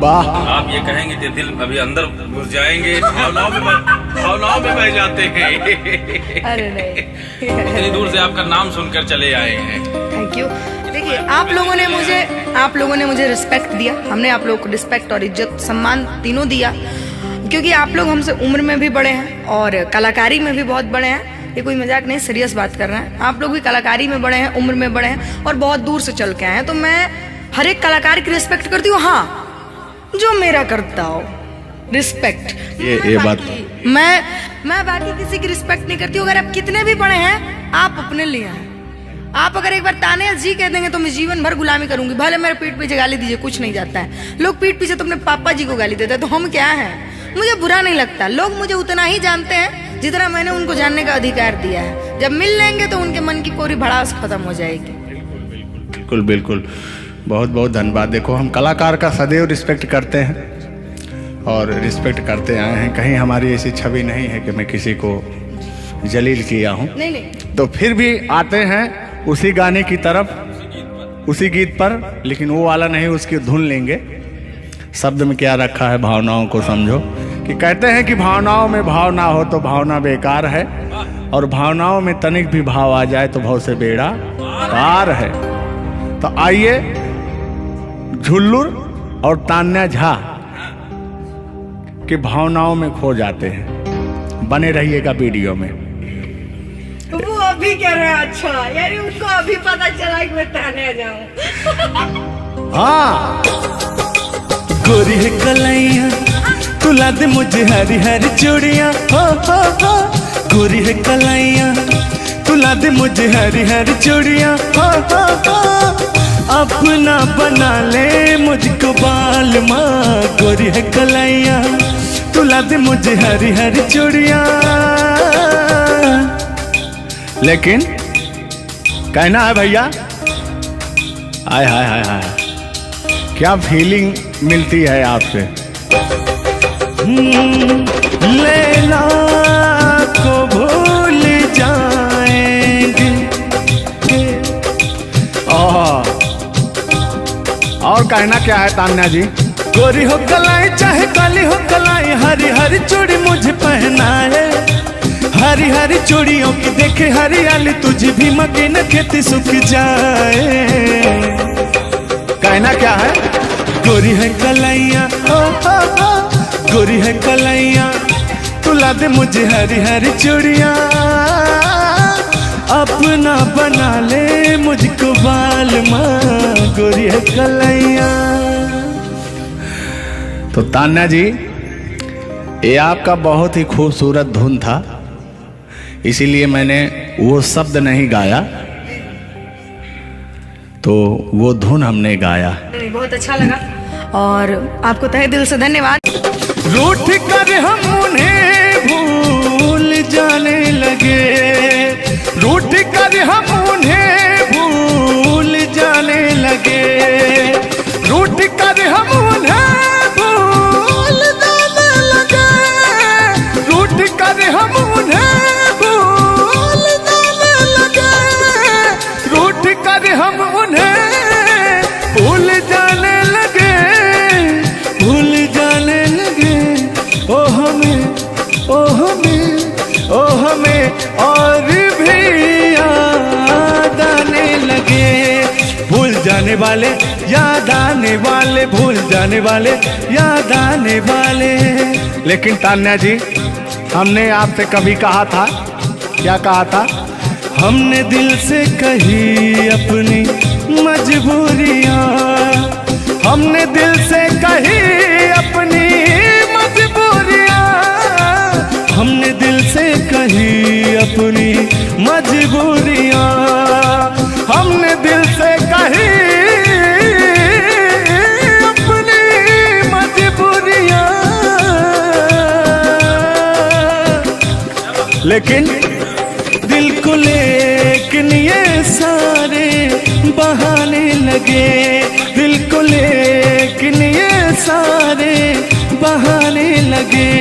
वाह, आप ये कहेंगे कि दिल अभी अंदर घुस जाएंगे, भावनाओं में बह जाते हैं। अरे नहीं, इतनी दूर से आपका नाम सुनकर चले आए हैं। Thank you. देखिए, आप लोगों ने मुझे रिस्पेक्ट दिया, हमने आप लोगों को रिस्पेक्ट और इज्जत सम्मान तीनों दिया, क्योंकि आप लोग हमसे उम्र में भी बड़े हैं और कलाकारी में भी बहुत बड़े हैं। ये कोई मजाक नहीं, सीरियस बात कर रहे हैं। आप लोग भी कलाकारी में बड़े हैं, उम्र में बड़े हैं और बहुत दूर से चल के आए हैं। तो मैं हर एक कलाकार की रिस्पेक्ट करती हूँ, हाँ, जो मेरा करता हो रिस्पेक्ट। ये बात मैं बाकी किसी की रिस्पेक्ट नहीं करती हूँ। अगर आप कितने भी बड़े हैं, आप अपने लिए हैं। आप अगर एक बार ताने जी कह देंगे तो मैं जीवन भर गुलामी करूंगी, भले मेरे पीठ पीछे गाली दीजिए, कुछ नहीं जाता है। लोग पीठ पीछे तो अपने पापा जी को गाली देते हैं, तो हम क्या हैं? मुझे बुरा नहीं लगता। लोग मुझे उतना ही जानते हैं जितना मैंने उनको जानने का अधिकार दिया है। जब मिल लेंगे तो उनके मन की पूरी भड़ास खत्म हो जाएगी। बिल्कुल बिल्कुल, बहुत बहुत धन्यवाद। देखो, हम कलाकार का सदैव रिस्पेक्ट करते हैं और रिस्पेक्ट करते आए हैं। कहीं हमारी ऐसी छवि नहीं है कि मैं किसी को जलील किया हूँ। नहीं। तो फिर भी आते हैं उसी गाने की तरफ, उसी गीत पर, लेकिन वो वाला नहीं, उसकी धुन लेंगे। शब्द में क्या रखा है, भावनाओं को समझो। कि कहते हैं कि भावनाओं में भाव ना हो तो भावना बेकार है, और भावनाओं में तनिक भी भाव आ जाए तो भाव से बेड़ा पार है। तो आइए, झुल्लुर और तान्या झा की भावनाओं में खो जाते हैं। बने रहिएगा वीडियो में। वो अभी कह रहे हैं, अच्छा यानी उनको अभी पता चला कि मैं तान्या जाऊं। हाँ, गोरी है कलैया तुला दे मुझे हरी हरी चूड़ियां, हो गोरी है कलैया तुला दे मुझे हरी हरी चूड़ियां, हो अपना बना ले मुझको बाल माँ। गोरी है कलैया तुला दे मुझे हरी हरी चूड़ियां। लेकिन कहना है भैया, हाय हाय हाय हाय, क्या फीलिंग मिलती है आपसे। लैला को भूल जाएंगे। और कहना क्या है तान्या जी। गोरी हो कलाई चाहे काली हो कलाई, हरी हरी चूड़ी मुझे पहनाए, हरी हरी चूड़ियों की देखे हरियाली, तुझे भी मके न खेती सूख जाए। कहना क्या है। गोरी है कलैया, गोरी है कलैया तुला दे मुझे हरी हरी चूड़ियां, अपना बना ले मुझको बाल माँ। गोरी है कलैया। तो तान्या जी, ये आपका बहुत ही खूबसूरत धुन था, इसीलिए मैंने वो शब्द नहीं गाया, तो वो धुन हमने गाया। बहुत अच्छा लगा और आपको तहे दिल से धन्यवाद। रूठ कर हम उन्हें भूल जाने लगे, रूठ कर हम उन्हें भूल जाने लगे, रूठ कर हम उन्हें भूल जाने लगे, रूठ कर हम उन्हें भूल जाने लगे, रूठ कर हम उन्हें भूल जाने लगे, भूल जाने लगे। ओ हमें और भी याद आने लगे, भूल जाने जाने वाले, याद आने वाले, भूल जाने वाले, याद आने वाले। लेकिन तान्या जी, हमने आपसे कभी कहा था, क्या कहा था? हमने दिल से कही अपनी मजबूरियां, हमने दिल से कही अपनी मजबूरियां, हमने दिल से कही अपनी मजबूरियां, हमने दिल से कही अपनी मजबूरियां। लेकिन दिल को लेकिन ये सारे बहाने लगे, दिल को लेकिन ये सारे बहाने लगे।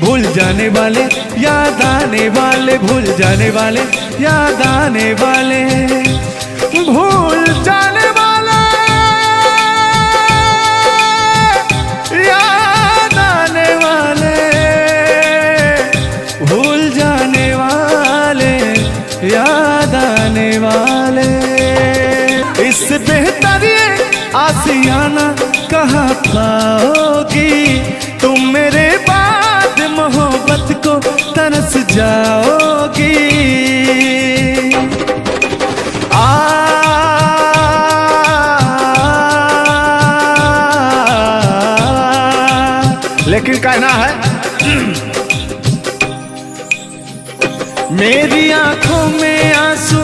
भूल जाने वाले, याद आने वाले, भूल जाने वाले, याद आने वाले, भूल जाने वाले, याद आने वाले, भूल जाने वाले, याद आने वाले। इससे बेहतर ये आशियाना कहाँ पाओगी, तुम मेरे बाद मोहब्बत को तरस जाओगी। लेकिन कहना है मेरी आंखों में आंसू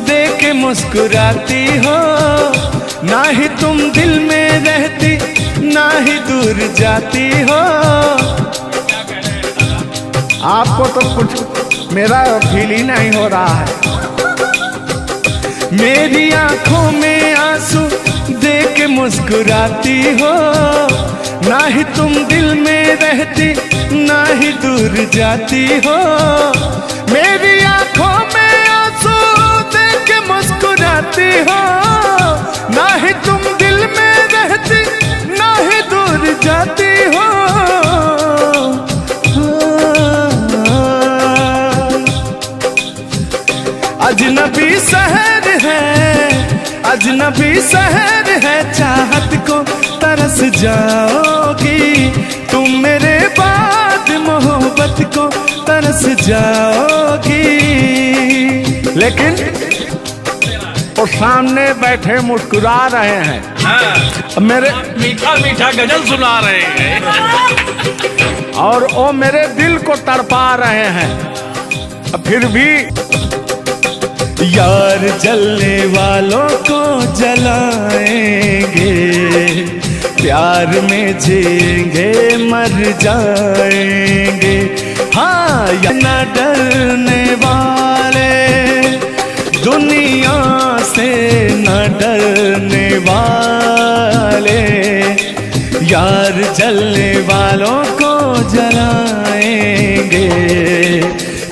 देख के मुस्कुराती हो, ना ही तुम दिल में रहती, ना ही दूर जाती हो। आपको तो कुछ मेरा फील ही नहीं हो रहा है। मेरी आंखों में आंसू देख के मुस्कुराती हो, ना ही तुम दिल में रहती, ना ही दूर जाती हो। मेरी आंखों में आंसू देख के मुस्कुराती हो, ना ही तुम दिल में रहती, ना ही दूर जाती हो। अजनबी शहर है, अजनबी शहर है, चाहत को तरस जाओगी, तुम मेरे बाद मोहब्बत को तरस जाओगी। लेकिन वो सामने बैठे मुस्कुरा रहे हैं, हाँ, मेरे मीठा मीठा गजल सुना रहे हैं और वो मेरे दिल को तड़पा रहे हैं। फिर भी यार जलने वालों को जलाएंगे, प्यार में जिएंगे मर जाएंगे। हाँ, या न डरने वाले, दुनिया से न डरने वाले, यार जलने वालों को जलाएंगे,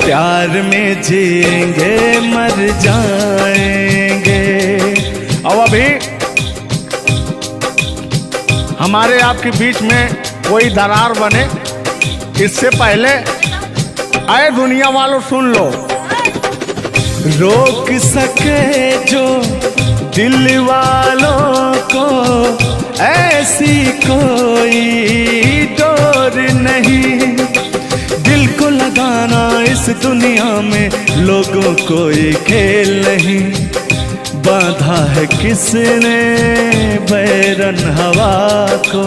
प्यार में जिएंगे मर जाएंगे। अब अभी हमारे आपके बीच में कोई दरार बने, इससे पहले आए दुनिया वालों सुन लो। रोक सके जो दिल वालों को, ऐसी कोई डोर नहीं। दिल को लगाना इस दुनिया में लोगों कोई खेल नहीं। बांधा है किसने बैरन हवा को,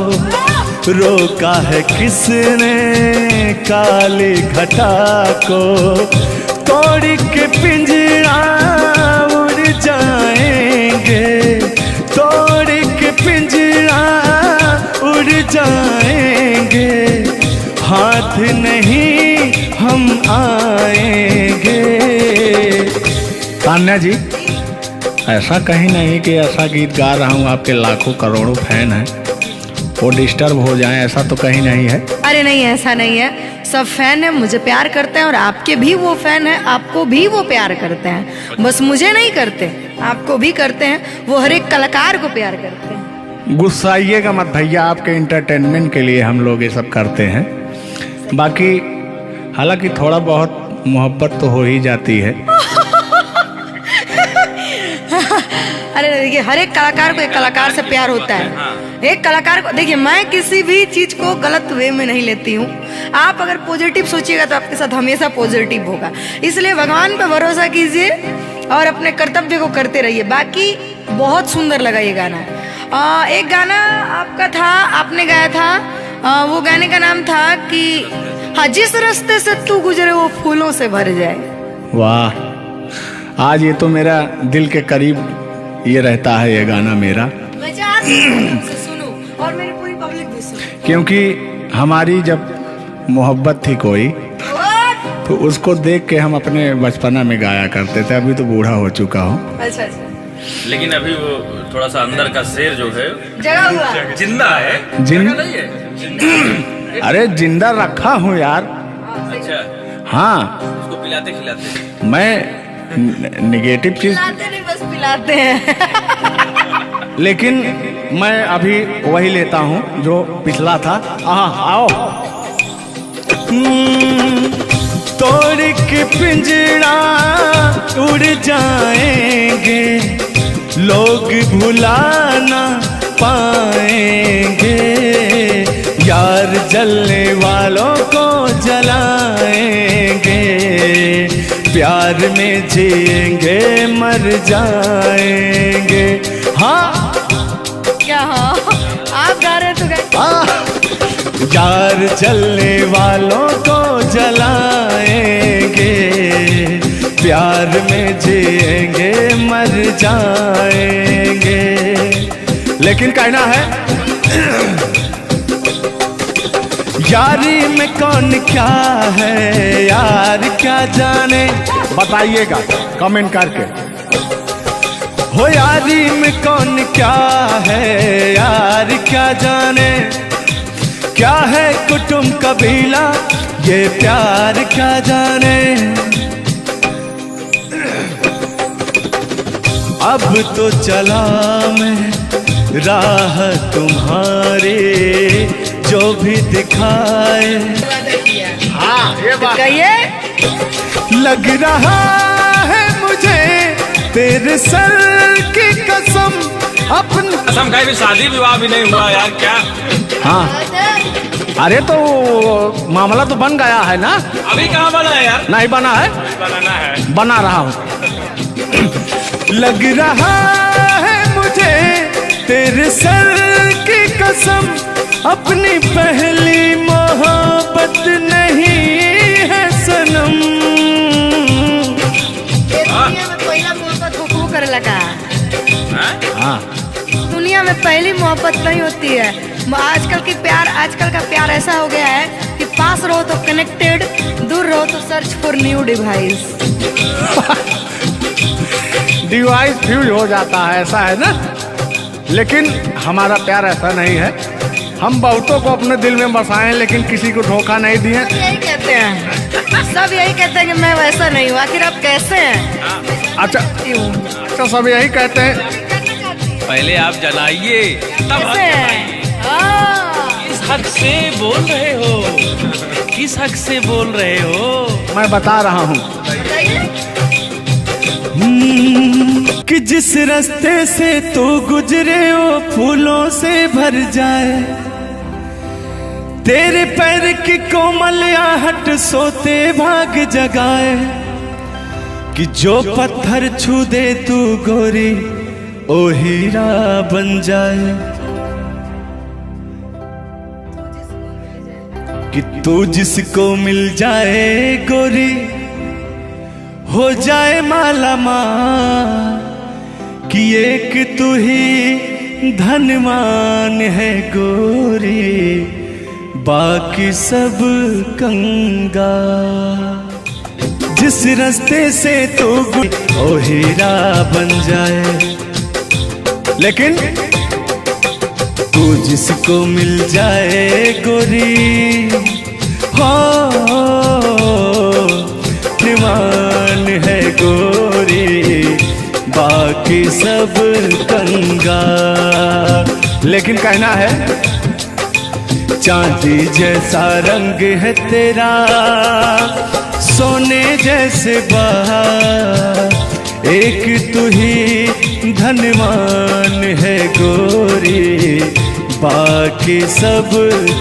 रोका है किसने काली घटा को। तोड़ के पिंजरा उड़ जाएंगे, तोड़ के पिंजरा उड़ जाएंगे, हाथ नहीं हम आएंगे। तान्या जी, ऐसा कहीं नहीं कि ऐसा गीत गा रहा हूँ आपके लाखों करोड़ों फैन हैं वो डिस्टर्ब हो जाएं, ऐसा तो कहीं नहीं है। अरे नहीं, ऐसा नहीं है। सब फैन है, मुझे प्यार करते हैं और आपके भी वो फैन है, आपको भी वो प्यार करते हैं। बस मुझे नहीं करते, आपको भी करते हैं। वो हर एक कलाकार को प्यार करते हैं। गुस्साइएगा मत भैया, आपके इंटरटेनमेंट के लिए हम लोग ये सब करते हैं। बाकी हालांकि थोड़ा बहुत मोहब्बत तो हो ही जाती है। अरे देखिए, हर एक कलाकार को एक कलाकार से प्यार होता है। एक कलाकार को देखिए, मैं किसी भी चीज को गलत वे में नहीं लेती हूँ। आप अगर पॉजिटिव सोचिएगा तो आपके साथ हमेशा पॉजिटिव होगा। इसलिए भगवान पे भरोसा कीजिए और अपने कर्तव्य को करते रहिए। बाकी बहुत सुंदर लगा ये गाना। एक गाना आपका था, आपने गाया था, वो गाने का नाम था कि हाँ, जिस रास्ते से तू गुजरे वो फूलों से भर जाए। वाह, आज ये तो मेरा दिल के करीब ये रहता है ये गाना मेरा, मैं चाहती हूँ उसे सुनो और मेरी पूरी पब्लिक भी सुने। क्योंकि हमारी जब मोहब्बत थी कोई तो उसको देख के हम अपने बचपना में गाया करते थे। अभी तो बूढ़ा हो चुका हूँ। अच्छा अच्छा, लेकिन अभी वो थोड़ा सा अंदर का शेर जो है जगा हुआ जिंदा है। जिन नहीं है। अरे जिंदा रखा हूँ यार। अच्छा, हाँ, उसको पिलाते खिलाते। मैं निगेटिव चीज, पिलाते नहीं, बस पिलाते हैं। लेकिन मैं अभी वही लेता हूँ जो पिछला था। आओ। तोड़ के पिंजरा उड़ जाएंगे, लोग भुला ना पाएंगे, यार जलने वालों को जलाएंगे, प्यार में जिएंगे मर जाएंगे। हाँ क्या? हाँ, आप गा रहे तो गा। यार जलने वालों को जलाएंगे, प्यार में जिएंगे मर जाएंगे। लेकिन कहना है यारी में कौन क्या है यार क्या जाने, बताइएगा कमेंट करके। हो यारी में कौन क्या है यार क्या जाने, क्या है कुटुंब कबीला ये प्यार क्या जाने। अब तो चला मैं राह तुम्हारे, जो भी दिखाए। हाँ, ये बात कहिए। लग रहा है मुझे तेरे सर की कसम, अपन कसम खाई भी शादी विवाह भी नहीं हुआ यार, क्या? हाँ, अरे तो मामला तो बन गया है ना। अभी कहाँ बना है यार? नहीं बना है, बनाना है। बना रहा हूँ। लग रहा है मुझे तेरे सर की कसम, अपनी पहली मोहब्बत नहीं है सनम। दुनिया में पहला मोहब्बत हुकू करे लगा। हाँ, दुनिया में पहली मोहब्बत नहीं होती है। आजकल का प्यार ऐसा हो गया है कि पास रहो तो कनेक्टेड, दूर रहो तो search for new device. Device fuse हो जाता है, ऐसा है ना। लेकिन हमारा प्यार ऐसा नहीं है। हम बहुतों को अपने दिल में बसाए, लेकिन किसी को धोखा नहीं दिए। यही कहते हैं, सब यही कहते हैं कि मैं वैसा नहीं हूँ। आखिर आप कैसे हैं? अच्छा, सब यही कहते हैं। पहले आप जलाइए तब कैसे हैं? किस हक से बोल रहे हो? किस हक से बोल रहे हो? मैं बता रहा हूँ कि जिस रास्ते से तू गुजरे वो फूलों से भर जाए, तेरे पैर की कोमल आहट सोते भाग जगाए, कि जो पत्थर छू दे तू गोरी ओ हीरा बन जाए, कि तू जिसको मिल जाए गोरी हो जाए माला माल, कि एक तू ही धनवान है गोरी बाकी सब कंगा। जिस रास्ते से तू ओ हीरा बन जाए, लेकिन तू जिसको मिल जाए गोरी हो धनवान है गोरी बाकी सब कंगा। लेकिन कहना है चांदी जैसा रंग है तेरा, सोने जैसे बहार, एक तू ही धनवान है गोरी, बाकी सब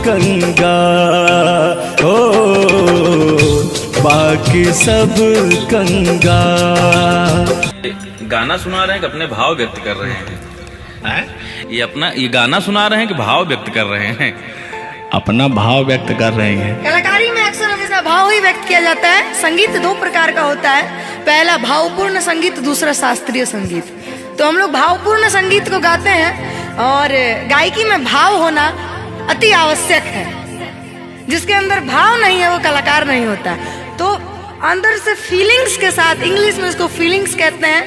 कंगाल, ओ बाकी सब कंगाल। गाना सुना रहे हैं कि अपने भाव व्यक्त कर रहे हैं? ये गाना सुना रहे हैं कि भाव व्यक्त कर रहे हैं? अपना भाव व्यक्त कर रहे हैं। कलाकारी में अक्सर हमेशा भाव ही व्यक्त किया जाता है। संगीत दो प्रकार का होता है, पहला भावपूर्ण संगीत, दूसरा शास्त्रीय संगीत। तो हम लोग भावपूर्ण संगीत को गाते हैं और गायकी में भाव होना अति आवश्यक है। जिसके अंदर भाव नहीं है वो कलाकार नहीं होता। तो अंदर से फीलिंग्स के साथ, इंग्लिश में इसको फीलिंग्स कहते हैं,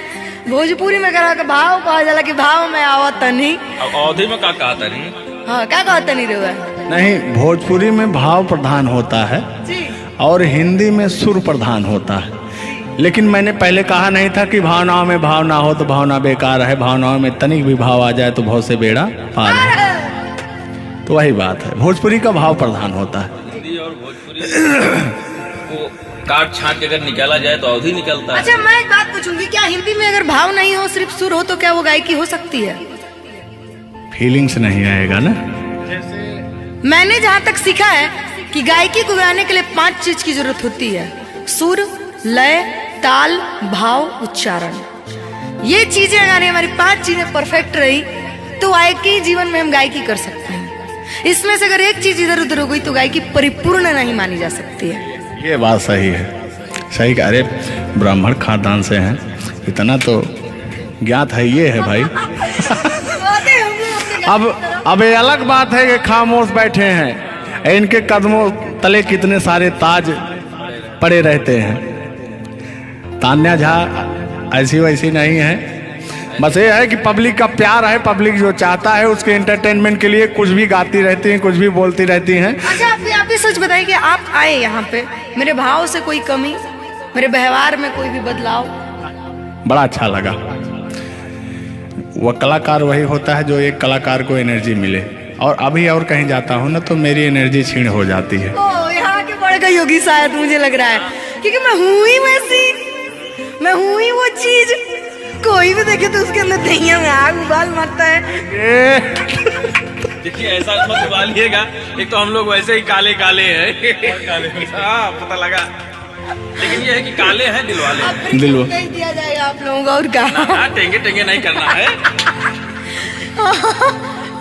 भोजपुरी में करा के भाव कहा जाला कि भाव में आवत नहीं। अब अवधि में का कहा नहीं? हाँ, क्या कहता नहीं रे? नहीं, भोजपुरी में भाव प्रधान होता है जी, और हिंदी में सुर प्रधान होता है। लेकिन मैंने पहले कहा नहीं था कि भावनाओं में भाव ना हो तो भावना बेकार है, भावनाओं में तनिक भी भाव आ जाए तो बहुत से बेड़ा पार है। तो वही बात है, भोजपुरी का भाव प्रधान होता है। हिंदी और भोजपुरी को काट छाट के अगर निकाला जाए तो अवधि निकलता है। अच्छा, मैं एक बात पूछूंगी, क्या हिंदी में अगर भाव नहीं हो, सिर्फ सुर हो, तो क्या वो गायकी हो सकती है? फीलिंग्स नहीं आएगा ना। मैंने जहाँ तक सीखा है कि गायकी को गाने के लिए 5 चीज की जरूरत होती है: सुर, लय, ताल, भाव, उच्चारण। ये चीजें अगर हमारी 5 चीजें परफेक्ट रही तो गायकी जीवन में हम गायकी कर सकते हैं। इसमें से अगर एक चीज इधर उधर हो गई तो गायकी परिपूर्ण नहीं मानी जा सकती है। ये बात सही है, सही कह। अरे ब्राह्मण खानदान से हैं, इतना तो ज्ञात है। ये है भाई। अब ये अलग बात है कि खामोश बैठे हैं, इनके कदमों तले कितने सारे ताज पड़े रहते हैं। तान्या झा ऐसी वैसी नहीं है, बस ये है कि पब्लिक का प्यार है, पब्लिक जो चाहता है उसके एंटरटेनमेंट के लिए कुछ भी गाती रहती हैं, कुछ भी बोलती रहती हैं। अच्छा, आप भी सच बताइए कि आप आए यहाँ पे, मेरे भाव से कोई कमी, मेरे व्यवहार में कोई भी बदलाव? बड़ा अच्छा लगा। वह कलाकार वही होता है जो एक कलाकार को एनर्जी मिले, और अभी और कहीं जाता हूँ ना तो मेरी एनर्जी क्षीण हो जाती है। ओ, यहाँ के बढ़ गई होगी शायद, मुझे लग रहा है, क्योंकि मैं हूँ ही वैसी, मैं हूँ ही वो चीज। कोई भी देखे तो उसके अंदर दहिया में आग उबाल मारता है। देखिए, ऐसा मत उबालिएगा, एक तो हम लोग वैसे ही काले काले हैं। हाँ, पता लगा। लेकिन ये है कि काले हैं दिल वाले। दिल नहीं दिया जाएगा आप लोगों को, और क्या? टेंगे टेंगे नहीं करना है।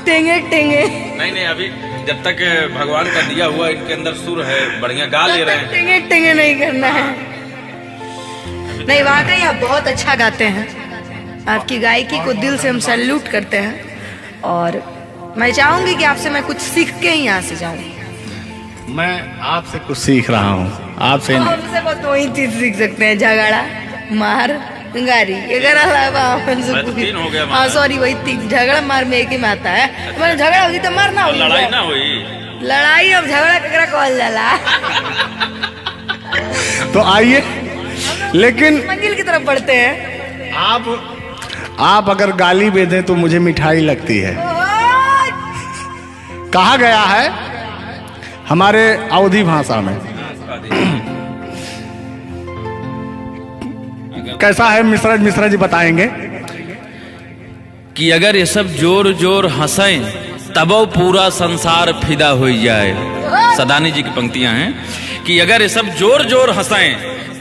टेंगे टेंगे नहीं, अभी जब तक भगवान का दिया हुआ इनके अंदर सुर है, बढ़िया गा ले रहे हैं। टेंगे टेंगे नहीं करना है। नहीं, वाकई आप बहुत अच्छा गाते हैं। आपकी गायकी को दिल से हम सैल्यूट करते हैं, और मैं चाहूंगी कि आपसे मैं कुछ सीख के ही यहाँ से जाऊँ। मैं आपसे कुछ सीख रहा हूँ, आपसे नहीं। हमसे बस वही चीज सीख सकते हैं, झगड़ा, मार, गारी। अगर तीन हो गया। हाँ सॉरी, वही 3। झगड़ा मार में एक ही में आता है। मैंने झगड़ा होगी तो मारना होगी, लड़ाई ना हुई। लड़ाई अब झगड़ा ककरा कहल जाला। तो आइए, लेकिन मंजिल की तरफ बढ़ते हैं। आप अगर गाली दे दें तो मुझे मिठाई लगती है। कहा गया है हमारे अवधी भाषा में। कैसा है मिश्रा जी बताएंगे कि अगर ये सब जोर जोर हंसें तबो पूरा संसार फिदा हो जाए। सदानी जी की पंक्तियां हैं कि अगर ये सब जोर जोर हंसें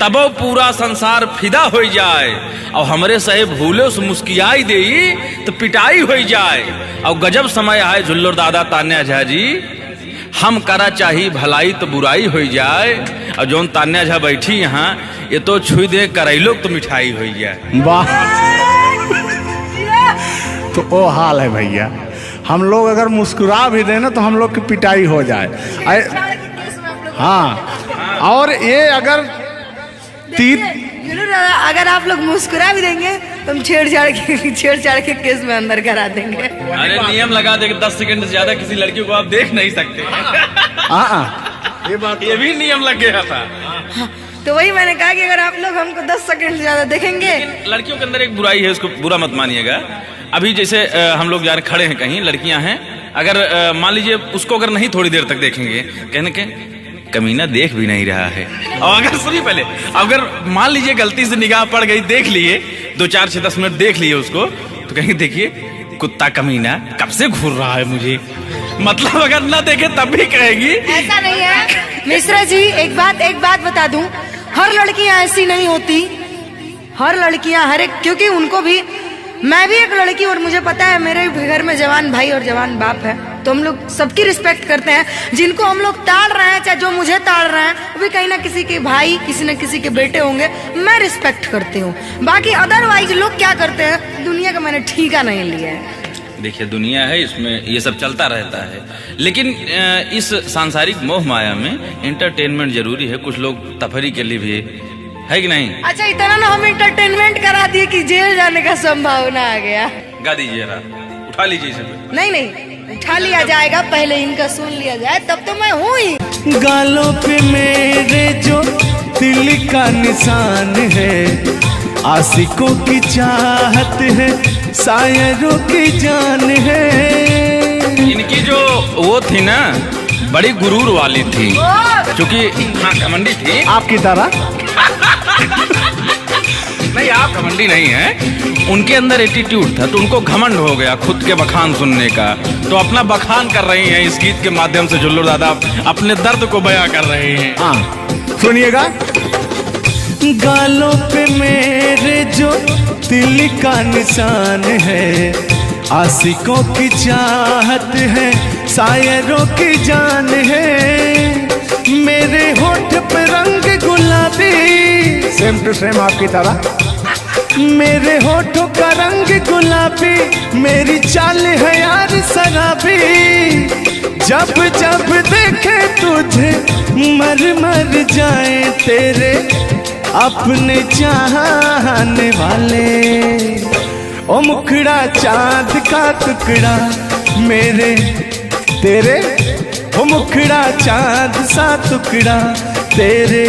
तबो पूरा संसार फिदा हो जाए, और हमरे सहे भूले से मुस्कियाई दे तो पिटाई हो जाए। और गजब समय आए झुल्लर दादा तान्या झा जी, हम करा चाही भलाई तो बुराई हो जाए। और जोन तान्या झा बैठी यहाँ, ये तो छुई दे करैलो तो मिठाई हो जाए। वाह, तो वो हाल है भैया। हम लोग अगर मुस्कुरा भी देना तो हम लोग की पिटाई हो जाए। हाँ, और ये अगर अगर आप लोग मुस्कुरा भी देंगे तो हम छेड़छाड़ के केस में अंदर करा देंगे। अरे नियम लगा दे 10 सेकंड से ज्यादा किसी लड़की को आप देख नहीं सकते। ये भी नियम लग गया था। तो वही मैंने कहा कि अगर आप लोग हमको 10 सेकंड से ज्यादा देखेंगे। लड़कियों के अंदर एक बुराई है, उसको बुरा मत मानिएगा। अभी जैसे हम लोग यार खड़े हैं कहीं, लड़कियां हैं, अगर मान लीजिए उसको अगर नहीं थोड़ी देर तक देखेंगे, कहने के कमीना देख भी नहीं रहा है। और अगर सुनिए पहले, अगर मान लीजिए गलती से निगाह पड़ गई, देख लिए 2 4 6 10 मिनट देख लिए उसको, तो कहेंगे देखिए कुत्ता कमीना कब से घूर रहा है मुझे। मतलब अगर ना देखे तब भी कहेगी। ऐसा नहीं है मिश्रा जी, एक बात बता दूं, हर लड़कियां ऐसी नहीं होती, हर लड़कियां हर एक, क्योंकि उनको भी, मैं भी एक लड़की और मुझे पता है मेरे घर में जवान भाई और जवान बाप है, तो हम लोग सबकी रिस्पेक्ट करते हैं। जिनको हम लोग ताड़ रहे हैं, चाहे जो मुझे ताड़ रहे हैं, वो भी कहीं ना किसी के भाई, किसी न किसी के बेटे होंगे, मैं रिस्पेक्ट करती हूँ। बाकी अदरवाइज लोग क्या करते हैं, दुनिया का मैंने ठीका नहीं लिया है। देखिए दुनिया है, इसमें ये सब चलता रहता है, लेकिन इस सांसारिक मोह माया में एंटरटेनमेंट जरूरी है। कुछ लोग तफरी के लिए भी है कि नहीं। अच्छा, इतना ना हम एंटरटेनमेंट करा दिए कि जेल जाने का संभावना आ गया। गा दीजिए, उठा लीजिए इसे। नहीं, उठा लिया जाएगा, पहले इनका सुन लिया जाए, तब तो मैं हूँ ही। गालों पे मेरे जो दिल का निशान है, आशिकों की चाहत है, शायरों की जान है। इनकी जो वो थी ना, बड़ी गुरूर वाली थी, क्योंकि हाँ घमंडी थी आपकी तरह। नहीं, आप घमंडी नहीं है, उनके अंदर एटीट्यूड था, तो उनको घमंड हो गया खुद के बखान सुनने का, तो अपना बखान कर रही हैं इस गीत के माध्यम से। जुल्लू दादा अपने दर्द को बयां कर रहे हैं। हाँ सुनिएगा। गालों पे मेरे जो दिल का निशान है, आशिकों की चाहत है, शायरों की जान है। मेरे होठ पे रंग गुलाबी, सेम टू सेम आपकी तरह। मेरे होठों का रंग गुलाबी, मेरी चाल है यार शराबी। जब जब देखे तुझे मर मर जाए तेरे अपने चाहने वाले। ओ मुखड़ा चांद का टुकड़ा मेरे तेरे, ओ मुखड़ा चांद सा टुकड़ा तेरे,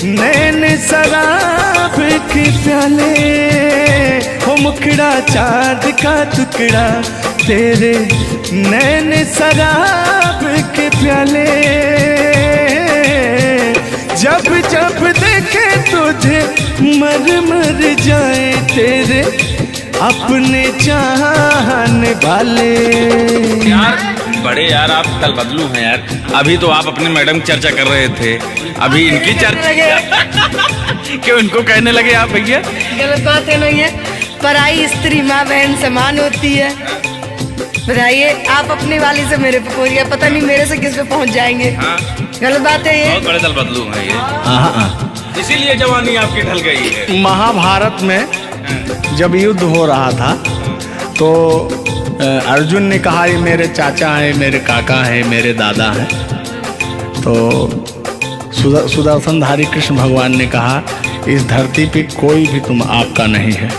नैन शराब के प्याले। ओ मुखड़ा चांद का टुकड़ा तेरे, नैन शराब के प्याले। जब जब देखे तुझे मर मर जाए तेरे अपने चाहने वाले। यार बड़े यार, आप कल बदलू हैं यार। अभी तो आप अपने मैडम की चर्चा कर रहे थे, अभी इनकी चर्चा क्यों इनको कहने लगे आप भैया? गलत बात है नहीं है, पराई स्त्री माँ बहन समान होती है। बताइए, आप अपनी वाली से मेरे पे पहुंच गए, पता नहीं मेरे से किस पे पहुंच जाएंगे। हाँ। गलत बात है ये। बहुत बड़े दल बदलू हैं ये, इसीलिए जवानी आपकी ढल गई है। महाभारत में जब युद्ध हो रहा था तो अर्जुन ने कहा ये मेरे चाचा हैं, मेरे काका हैं, मेरे दादा हैं। तो सुदर्शनधारी कृष्ण भगवान ने कहा इस धरती पे कोई भी तुम आपका नहीं है,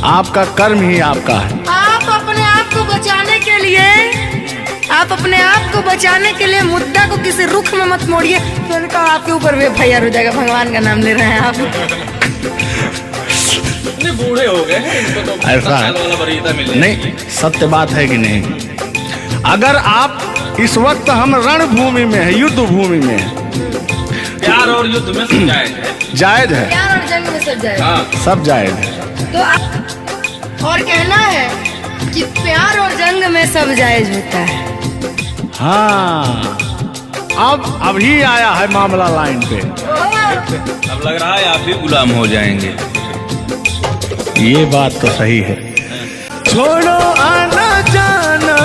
आपका कर्म ही आपका है। आप अपने आप को बचाने के लिए, आप अपने आप को बचाने के लिए मुद्दा को किसी रुख में मत मोड़िए, तो उनका आपके ऊपर भी FIR हो जाएगा। भगवान का नाम ले रहे हैं आप। बूढ़े हो गए हैं, इनको तो ऐसा है वाला वरीयता मिल जाएगी। नहीं, सत्य बात है कि नहीं। अगर आप इस वक्त हम रणभूमि में है, युद्ध भूमि में है, प्यार और युद्ध में सब जायज है। जायज है, प्यार और जंग में सब जाएगा। हाँ। सब जायज है। तो और कहना है कि प्यार और जंग में सब जायज होता है। हाँ, अब अभी आया है मामला लाइन पे। अब लग रहा है आप भी गुलाम हो जाएंगे। ये बात तो सही है। छोड़ो आना जाना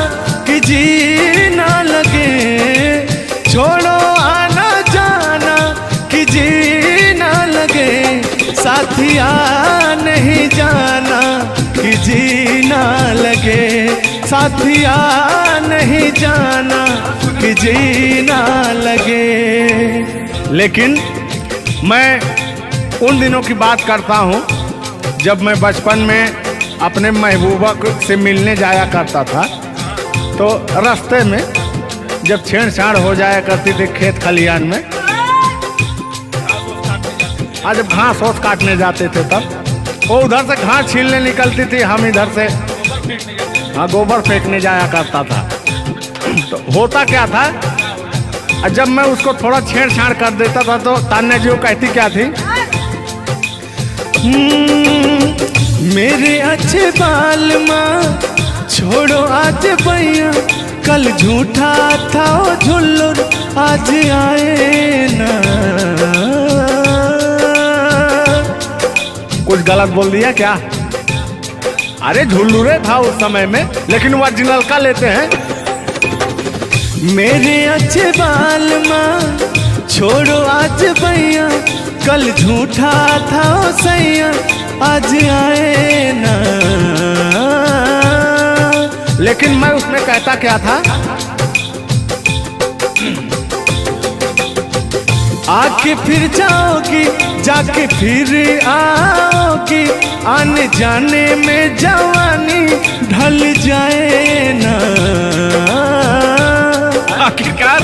कि जी ना लगे, छोड़ो आना जाना कि जी ना लगे, साथिया नहीं जाना कि जी ना लगे, साथिया नहीं जाना कि जी ना लगे। लेकिन मैं उन दिनों की बात करता हूँ जब मैं बचपन में अपने महबूबा से मिलने जाया करता था, तो रास्ते में जब छेड़छाड़ हो जाया करती थी खेत खलियान में, आज जब घास ओस काटने जाते थे तब वो उधर से घास छीलने निकलती थी, हम इधर से हाँ गोबर फेंकने जाया करता था। तो होता क्या था, और जब मैं उसको थोड़ा छेड़छाड़ कर देता था तो तान्या जी वो कहती क्या थी? मेरे अच्छे बाल माँ छोड़ो आज भैया, कल झूठा था वो झुल्लुर आज आए ना। कुछ गलत बोल दिया क्या? अरे झुल्लुरे था उस समय में, लेकिन वो ओरिजिनल का लेते हैं। मेरे अच्छे बाल माँ छोड़ो आज भैया, कल झूठा था वो सैया आज आए ना। लेकिन मैं उसमें कहता क्या था? आके फिर जाओगी, जाके फिर आओगी, आने जाने में जवानी ढल जाए ना। आखिरकार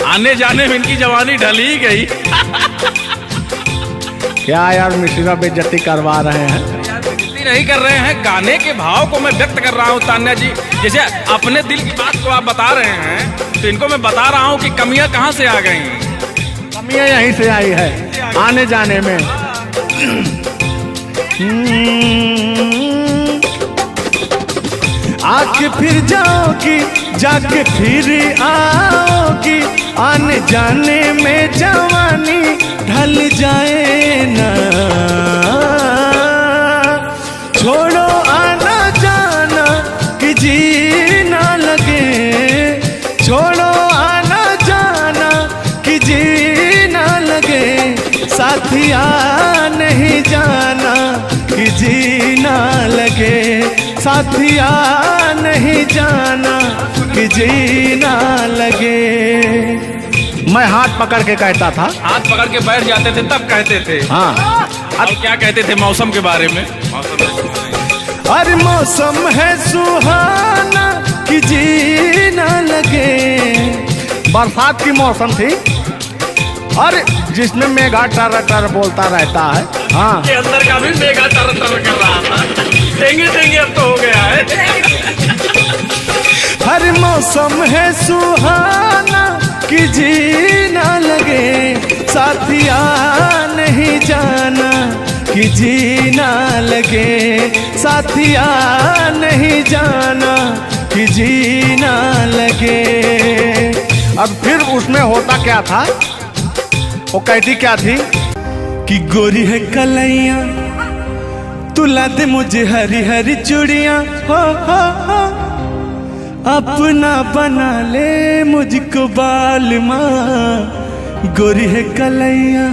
आने जाने में इनकी जवानी ढल ही गई। क्या यार मिश्रा बेइज्जती करवा रहे हैं? बेइज्जती नहीं कर रहे हैं, गाने के भाव को मैं व्यक्त कर रहा हूँ तान्या जी। जैसे अपने दिल की बात को आप बता रहे हैं, तो इनको मैं बता रहा हूँ कि कमियां कहाँ से आ गई। कमियां यहीं से आई है, आने जाने में। आके फिर जाओगी, जाके फिर आओगी, आने जाने में जवानी ढल जाए ना। छोड़ो आना जाना कि जी ना लगे, छोड़ो आना जाना कि जी ना लगे, साथिया नहीं जाना कि जी ना लगे, साथिया नहीं जाना कि जी ना लगे। मैं हाथ पकड़ के कहता था। हाथ पकड़ के बैठ जाते थे तब कहते थे। हाँ, अब क्या कहते थे मौसम के बारे में? अरे मौसम है सुहाना कि जी ना लगे। बरसात की मौसम थी, अरे जिसमें मेघा टर टर बोलता रहता है। हाँ, के अंदर का भी मेघा तर तर कर रहा था। देंगे देंगे अब तो हो गया है। हर मौसम है सुहाना कि जी ना लगे, साथिया नहीं जाना कि जी ना लगे, साथिया नहीं जाना कि जी ना लगे। अब फिर उसमें होता क्या था? वो कहती क्या थी? कि गोरी है कलैया, तुला दे मुझे हरी हरी चूड़ियां, हो अपना बना ले मुझको बाल माँ, गोरी है कलैया।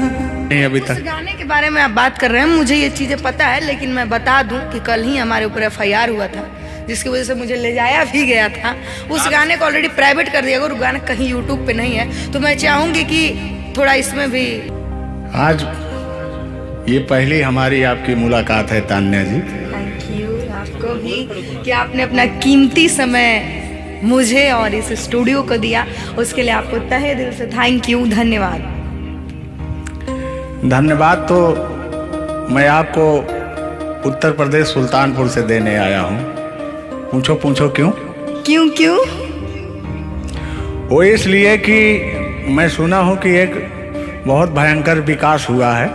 नहीं अभी इस तक। गाने के बारे में आप बात कर रहे हैं, मुझे ये चीजें पता है, लेकिन मैं बता दूं कि कल ही हमारे ऊपर FIR हुआ था, जिसकी वजह से मुझे ले जाया भी गया था। उस गाने को ऑलरेडी प्राइवेट कर दिया गया, और गाना कहीं यूट्यूब पे नहीं है। तो मैं चाहूंगी कि थोड़ा इसमें भी। आज ये पहली हमारी आपकी मुलाकात है तान्या जी। थैंक यू आपको भी कि आपने अपना कीमती समय मुझे और इस स्टूडियो को दिया, उसके लिए आपको तहे दिल से थैंक यू, धन्यवाद। धन्यवाद तो मैं आपको उत्तर प्रदेश सुल्तानपुर से देने आया हूँ। पूछो पूछो क्यों? क्यों क्यों? वो इसलिए कि मैं सुना हूँ कि एक बहुत भयंकर विकास हुआ है।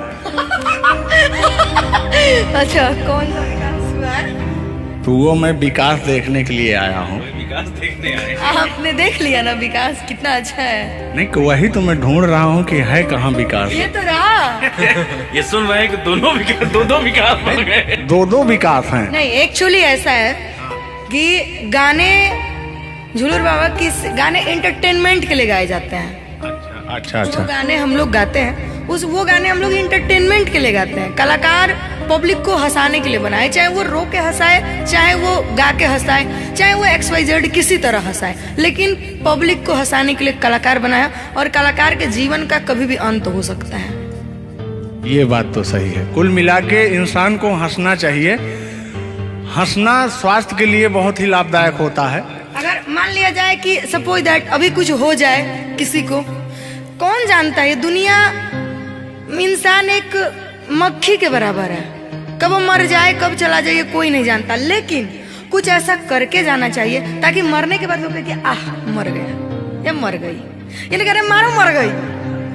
अच्छा, कौन सा विकास हुआ है? तो वो मैं विकास देखने के लिए आया हूँ। विकास देखने आए। आपने देख लिया ना विकास कितना अच्छा है? नहीं, वही तो मैं ढूंढ रहा हूँ कि है कहाँ विकास। ये तो रहा। ये सुन रहे हैं कि दोनों विकास दो विकास बन गए। दो विकास हैं। नहीं, एक्चुअली ऐसा है कि गाने झूलूर बाबा की गाने एंटरटेनमेंट के लिए गाए जाते हैं। अच्छा जो अच्छा। गाने हम लोग गाते हैं वो गाने हम लोग इंटरटेनमेंट के लिए गाते हैं। कलाकार पब्लिक को हंसाने के लिए बनाए, चाहे वो रो के हंसाए, चाहे वो गा के हंसाए, चाहे वो XYZ किसी तरह हंसाए, लेकिन पब्लिक को हंसाने के लिए कलाकार बनाया। और कलाकार के जीवन का कभी भी अंत हो सकता है। ये बात तो सही है। कुल मिला के इंसान को हंसना चाहिए। हंसना स्वास्थ्य के लिए बहुत ही लाभदायक होता है। अगर मान लिया जाए कि सपोज दैट अभी कुछ हो जाए किसी को, कौन जानता है? दुनिया इंसान एक मक्खी के बराबर है, कब वो मर जाए कब चला जाए कोई नहीं जानता, लेकिन कुछ ऐसा करके जाना चाहिए ताकि मरने के बाद लोग कहे कि आह मर गया या मर गई। ये नहीं कह रहे मारो मर गई,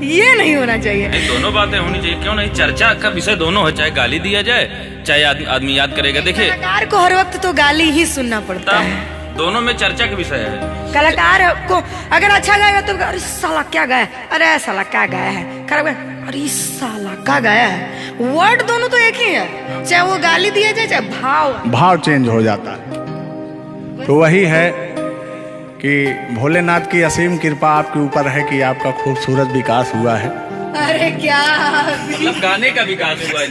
ये नहीं होना चाहिए। नहीं, दोनों बातें होनी चाहिए, क्यों नहीं। चर्चा का विषय दोनों है, चाहे गाली दिया जाए चाहे आदमी याद करेगा। देखिए कलाकार को हर वक्त तो गाली ही सुनना पड़ता है, दोनों में चर्चा का विषय है। कलाकार को अगर अच्छा गाएगा तो अरे साला क्या गाया, अरे साला क्या गाया है, खराब गाया, अरे साला क्या गाया है। वर्ड दोनों तो एक ही है, चाहे वो गाली दिया जाए चाहे भाव चेंज हो जाता है। तो वही है कि भोलेनाथ की असीम कृपा आपके ऊपर है कि आपका खूबसूरत विकास हुआ है। अरे क्या मतलब गाने का विकास हुआ है।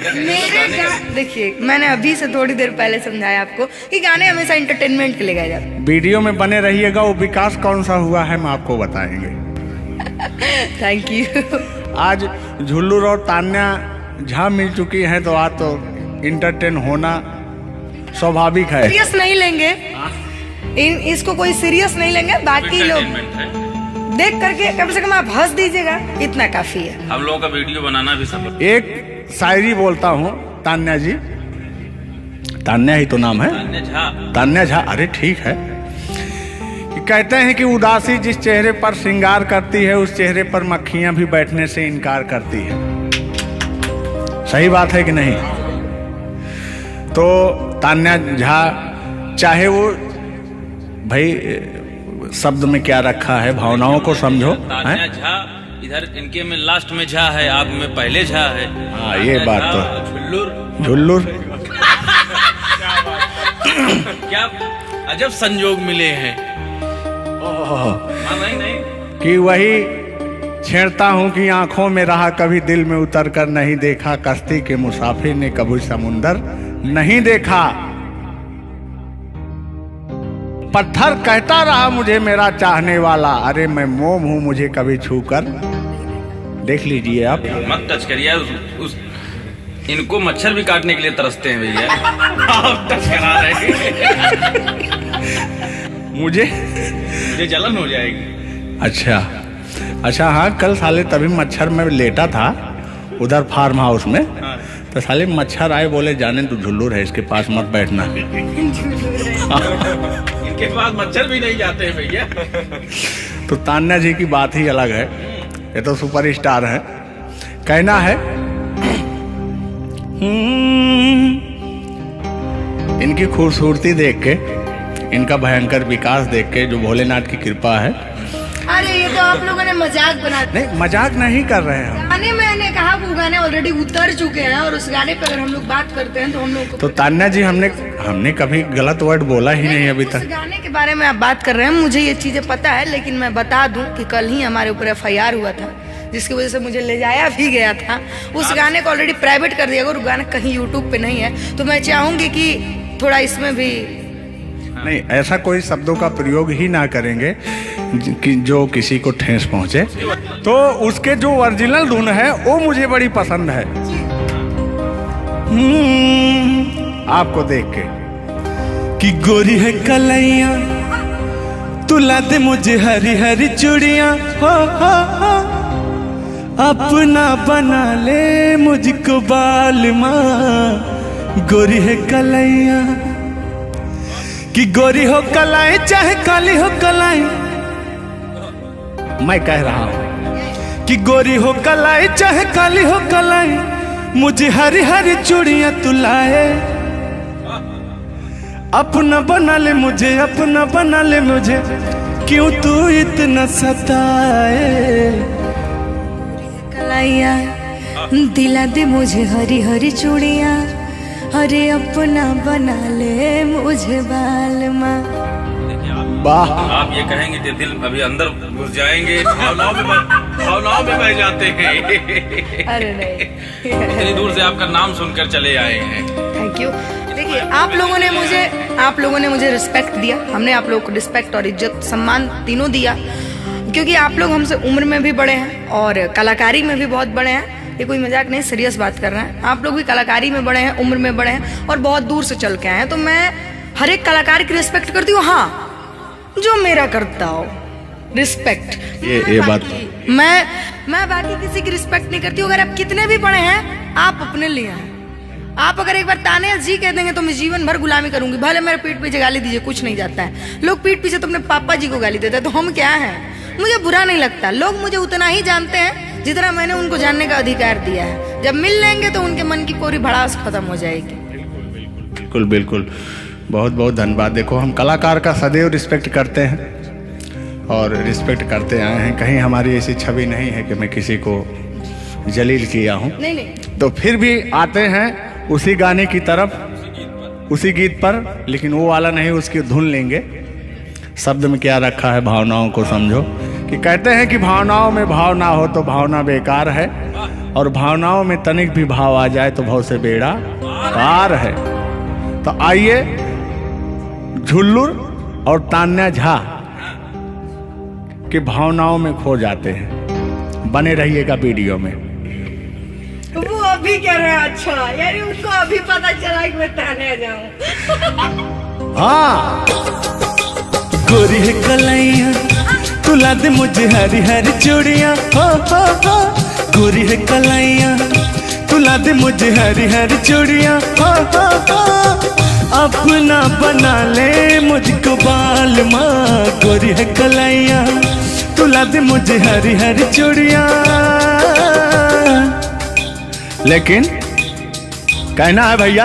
देखिए मैंने अभी से थोड़ी देर पहले समझाया आपको कि गाने हमेशा एंटरटेनमेंट के लिए गाए जाते हैं। वीडियो में बने रहिएगा, वो विकास कौन सा हुआ है हम आपको बताएंगे। Thank you. आज झुल्लू और तान्या झा मिल चुकी हैं, तो आज तो इंटरटेन होना स्वाभाविक है। सीरियस नहीं लेंगे, इसको कोई सीरियस नहीं लेंगे। बाकी लोग देख करके कम से कम आप हंस दीजिएगा, इतना काफी है। हम लोगों का वीडियो बनाना भी सब। एक शायरी बोलता हूँ तान्या जी, तान्या ही तो नाम है, तान्या झा। अरे ठीक है। कि कहते हैं कि उदासी जिस चेहरे पर श्रृंगार करती है, उस चेहरे पर मक्खियां भी बैठने से इनकार करती है। सही बात है कि नहीं। तो तान्या झा, चाहे वो भाई शब्द में क्या रखा है, भावनाओं को समझो। तान्या झा इधर इनके में लास्ट में झा है, आप में पहले झा है। हाँ ये बात तो झुल्लुर क्या अजब संजोग मिले हैं। नहीं कि वही छेड़ता हूँ कि आंखों में रहा कभी दिल में उतर कर नहीं देखा, कश्ती के मुसाफिर ने कभी समुंदर नहीं देखा। पत्थर कहता रहा मुझे मेरा चाहने वाला, अरे मैं मोम हूं मुझे कभी छूकर देख लीजिए आप। मत टच करिए इनको, मच्छर भी काटने के लिए तरसते हैं भैया। आप टच करा रहे हैं। मुझे जलन हो जाएगी। अच्छा हाँ, कल साले तभी मच्छर में लेटा था उधर फार्म हाउस में। हाँ। तो साले मच्छर आए, बोले जाने तू झुल्लू है, इसके पास मत बैठना। इनके पास मच्छर भी नहीं जाते हैं भैया। तो तान्या जी की बात ही अलग है, ये तो सुपरस्टार है। कहना है इनकी खूबसूरती देख के, इनका भयंकर विकास देख के, जो भोलेनाथ की कृपा है। अरे ये तो आप लोगों ने मजाक बना दिया। नहीं, मजाक नहीं कर रहे हैं। गाने मैंने कहा वो गाने ऑलरेडी उतर चुके हैं, और उस गाने पे अगर हम लोग बात करते हैं तो हम लोग तो तान्या जी हमने कभी गलत वर्ड बोला ही नहीं अभी तक। उस गाने के बारे में आप बात कर रहे हैं, मुझे ये चीजें पता है, लेकिन मैं बता दूं कि कल ही हमारे ऊपर FIR हुआ था, जिसकी वजह से मुझे ले जाया भी गया था। उस गाने को ऑलरेडी प्राइवेट कर दिया, और गाना कहीं यूट्यूब पे नहीं है। तो मैं चाहूंगी कि थोड़ा इसमें भी नहीं, ऐसा कोई शब्दों का प्रयोग ही ना करेंगे कि जो किसी को ठेस पहुंचे। तो उसके जो ओरिजिनल धुन है वो मुझे बड़ी पसंद है। आपको देख के कि गोरी है कलैया, तू ला दे मुझे हरी हरी चूड़ियां, हो अपना बना ले मुझको बाल माँ। गोरी है कलैया, कि गोरी हो कलाई चाहे काली हो कलाई, मैं कह रहा हूं कि गोरी हो कलाई चाहे काली हो कलाई, मुझे हरी हरी चूड़ियां तू लाए, अपना बना ले मुझे, अपना बना ले मुझे, क्यों तू इतना सताए। कलाइया दिला दे मुझे हरी हरी चूड़ियां, अरे अपना बना ले मुझे बाल माँ। वाह, आप ये कहेंगे तो दिल अभी अंदर घुस जाएंगे, भावनाओं में बह जाते हैं। अरे नहीं, इतनी दूर से आपका नाम सुनकर चले आए हैं। Thank you. देखिए आप लोगों ने मुझे रिस्पेक्ट दिया, हमने आप लोगों को रिस्पेक्ट और इज्जत सम्मान तीनों दिया, क्योंकि आप लोग हमसे उम्र में भी बड़े हैं और कलाकारी में भी बहुत बड़े हैं। ये कोई मजाक नहीं, सीरियस बात कर रहे हैं। आप लोग भी कलाकारी में बड़े हैं, उम्र में बड़े हैं और बहुत दूर से चल के आए हैं। तो मैं हर एक कलाकार की रिस्पेक्ट करती हूँ, हाँ जो मेरा करता हो रिस्पेक्ट। ये बात मैं बाकी किसी की रिस्पेक्ट नहीं करती हूँ। अगर आप कितने भी बड़े हैं, आप अपने लिए हैं। आप अगर एक बार तान्या जी कह देंगे तो मैं जीवन भर गुलामी करूंगी, भले मेरे पीठ पीछे गाली दीजिए, कुछ नहीं जाता है। लोग पीठ पीछे तो अपने पापा जी को गाली देते हैं, तो हम क्या हैं? मुझे बुरा नहीं लगता। लोग मुझे उतना ही जानते हैं जितना मैंने उनको जानने का अधिकार दिया है। जब मिल लेंगे तो उनके मन की पूरी भड़ास खत्म हो जाएगी। बिल्कुल बिल्कुल, बहुत बहुत धन्यवाद। देखो, हम कलाकार का सदैव रिस्पेक्ट करते हैं और रिस्पेक्ट करते आए हैं। कहीं हमारी ऐसी छवि नहीं है कि मैं किसी को जलील किया हूँ। नहीं नहीं, तो फिर भी आते हैं उसी गाने की तरफ, उसी गीत पर, लेकिन वो वाला नहीं, उसकी धुन लेंगे। शब्द में क्या रखा है, भावनाओं को समझो। कि कहते हैं कि भावनाओं में भाव ना हो तो भावना बेकार है, और भावनाओं में तनिक भी भाव आ जाए तो भाव से बेड़ा पार है। तो आइए, झुल्लुर और तान्या झा की भावनाओं में खो जाते हैं। बने रहिएगा वीडियो में। वो अभी कह रहे हैं अच्छा, यानी उनको अभी पता चला कि मैं तान्या जाऊं। हाँ, गोरी है कलाइया तुला दे मुझे हरी हरी चूड़ियां, हो। गोरी है कलाइया तुला दे मुझे हरी हरी चूड़ियां, हो। अपना बना ले मुझको बाल माँ। गोरी है कलाइया तुला दे मुझे हरी हरी चूड़ियां। लेकिन कहना है भैया,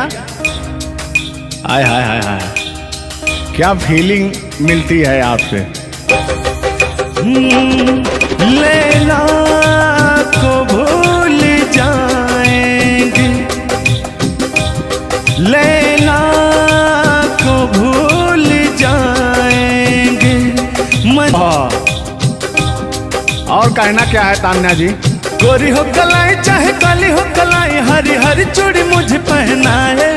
हाय हाय हाय हाय, क्या फीलिंग मिलती है आपसे। लैला को भूल जाएंगे, लैला को भूल जाएंगे मन। और कहना क्या है तान्या जी। गोरी हो कलाई चाहे काली हो कलाई, हरी हरी चूड़ी मुझे पहनाए।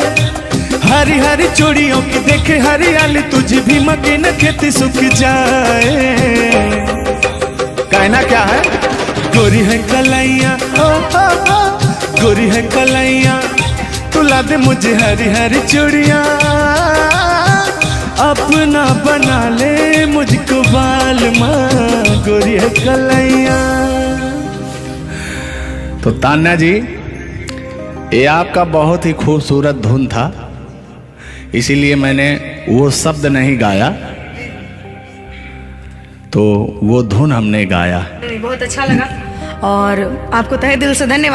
हरी हरी चूड़ियों की देखे हरियाली, तुझे भी मकीन खेती सूख जाए। कहना क्या है। गोरी है कलाइया, हो। गोरी है कलाइया तुला दे मुझे हरी हरी चूड़ियां। अपना बना ले मुझको बाल माँ। गोरी है कलाइया। तो तान्या जी, ये आपका बहुत ही खूबसूरत धुन था, इसीलिए मैंने वो शब्द नहीं गाया, तो वो धुन हमने गाया। बहुत अच्छा लगा और आपको तहे दिल से धन्यवाद।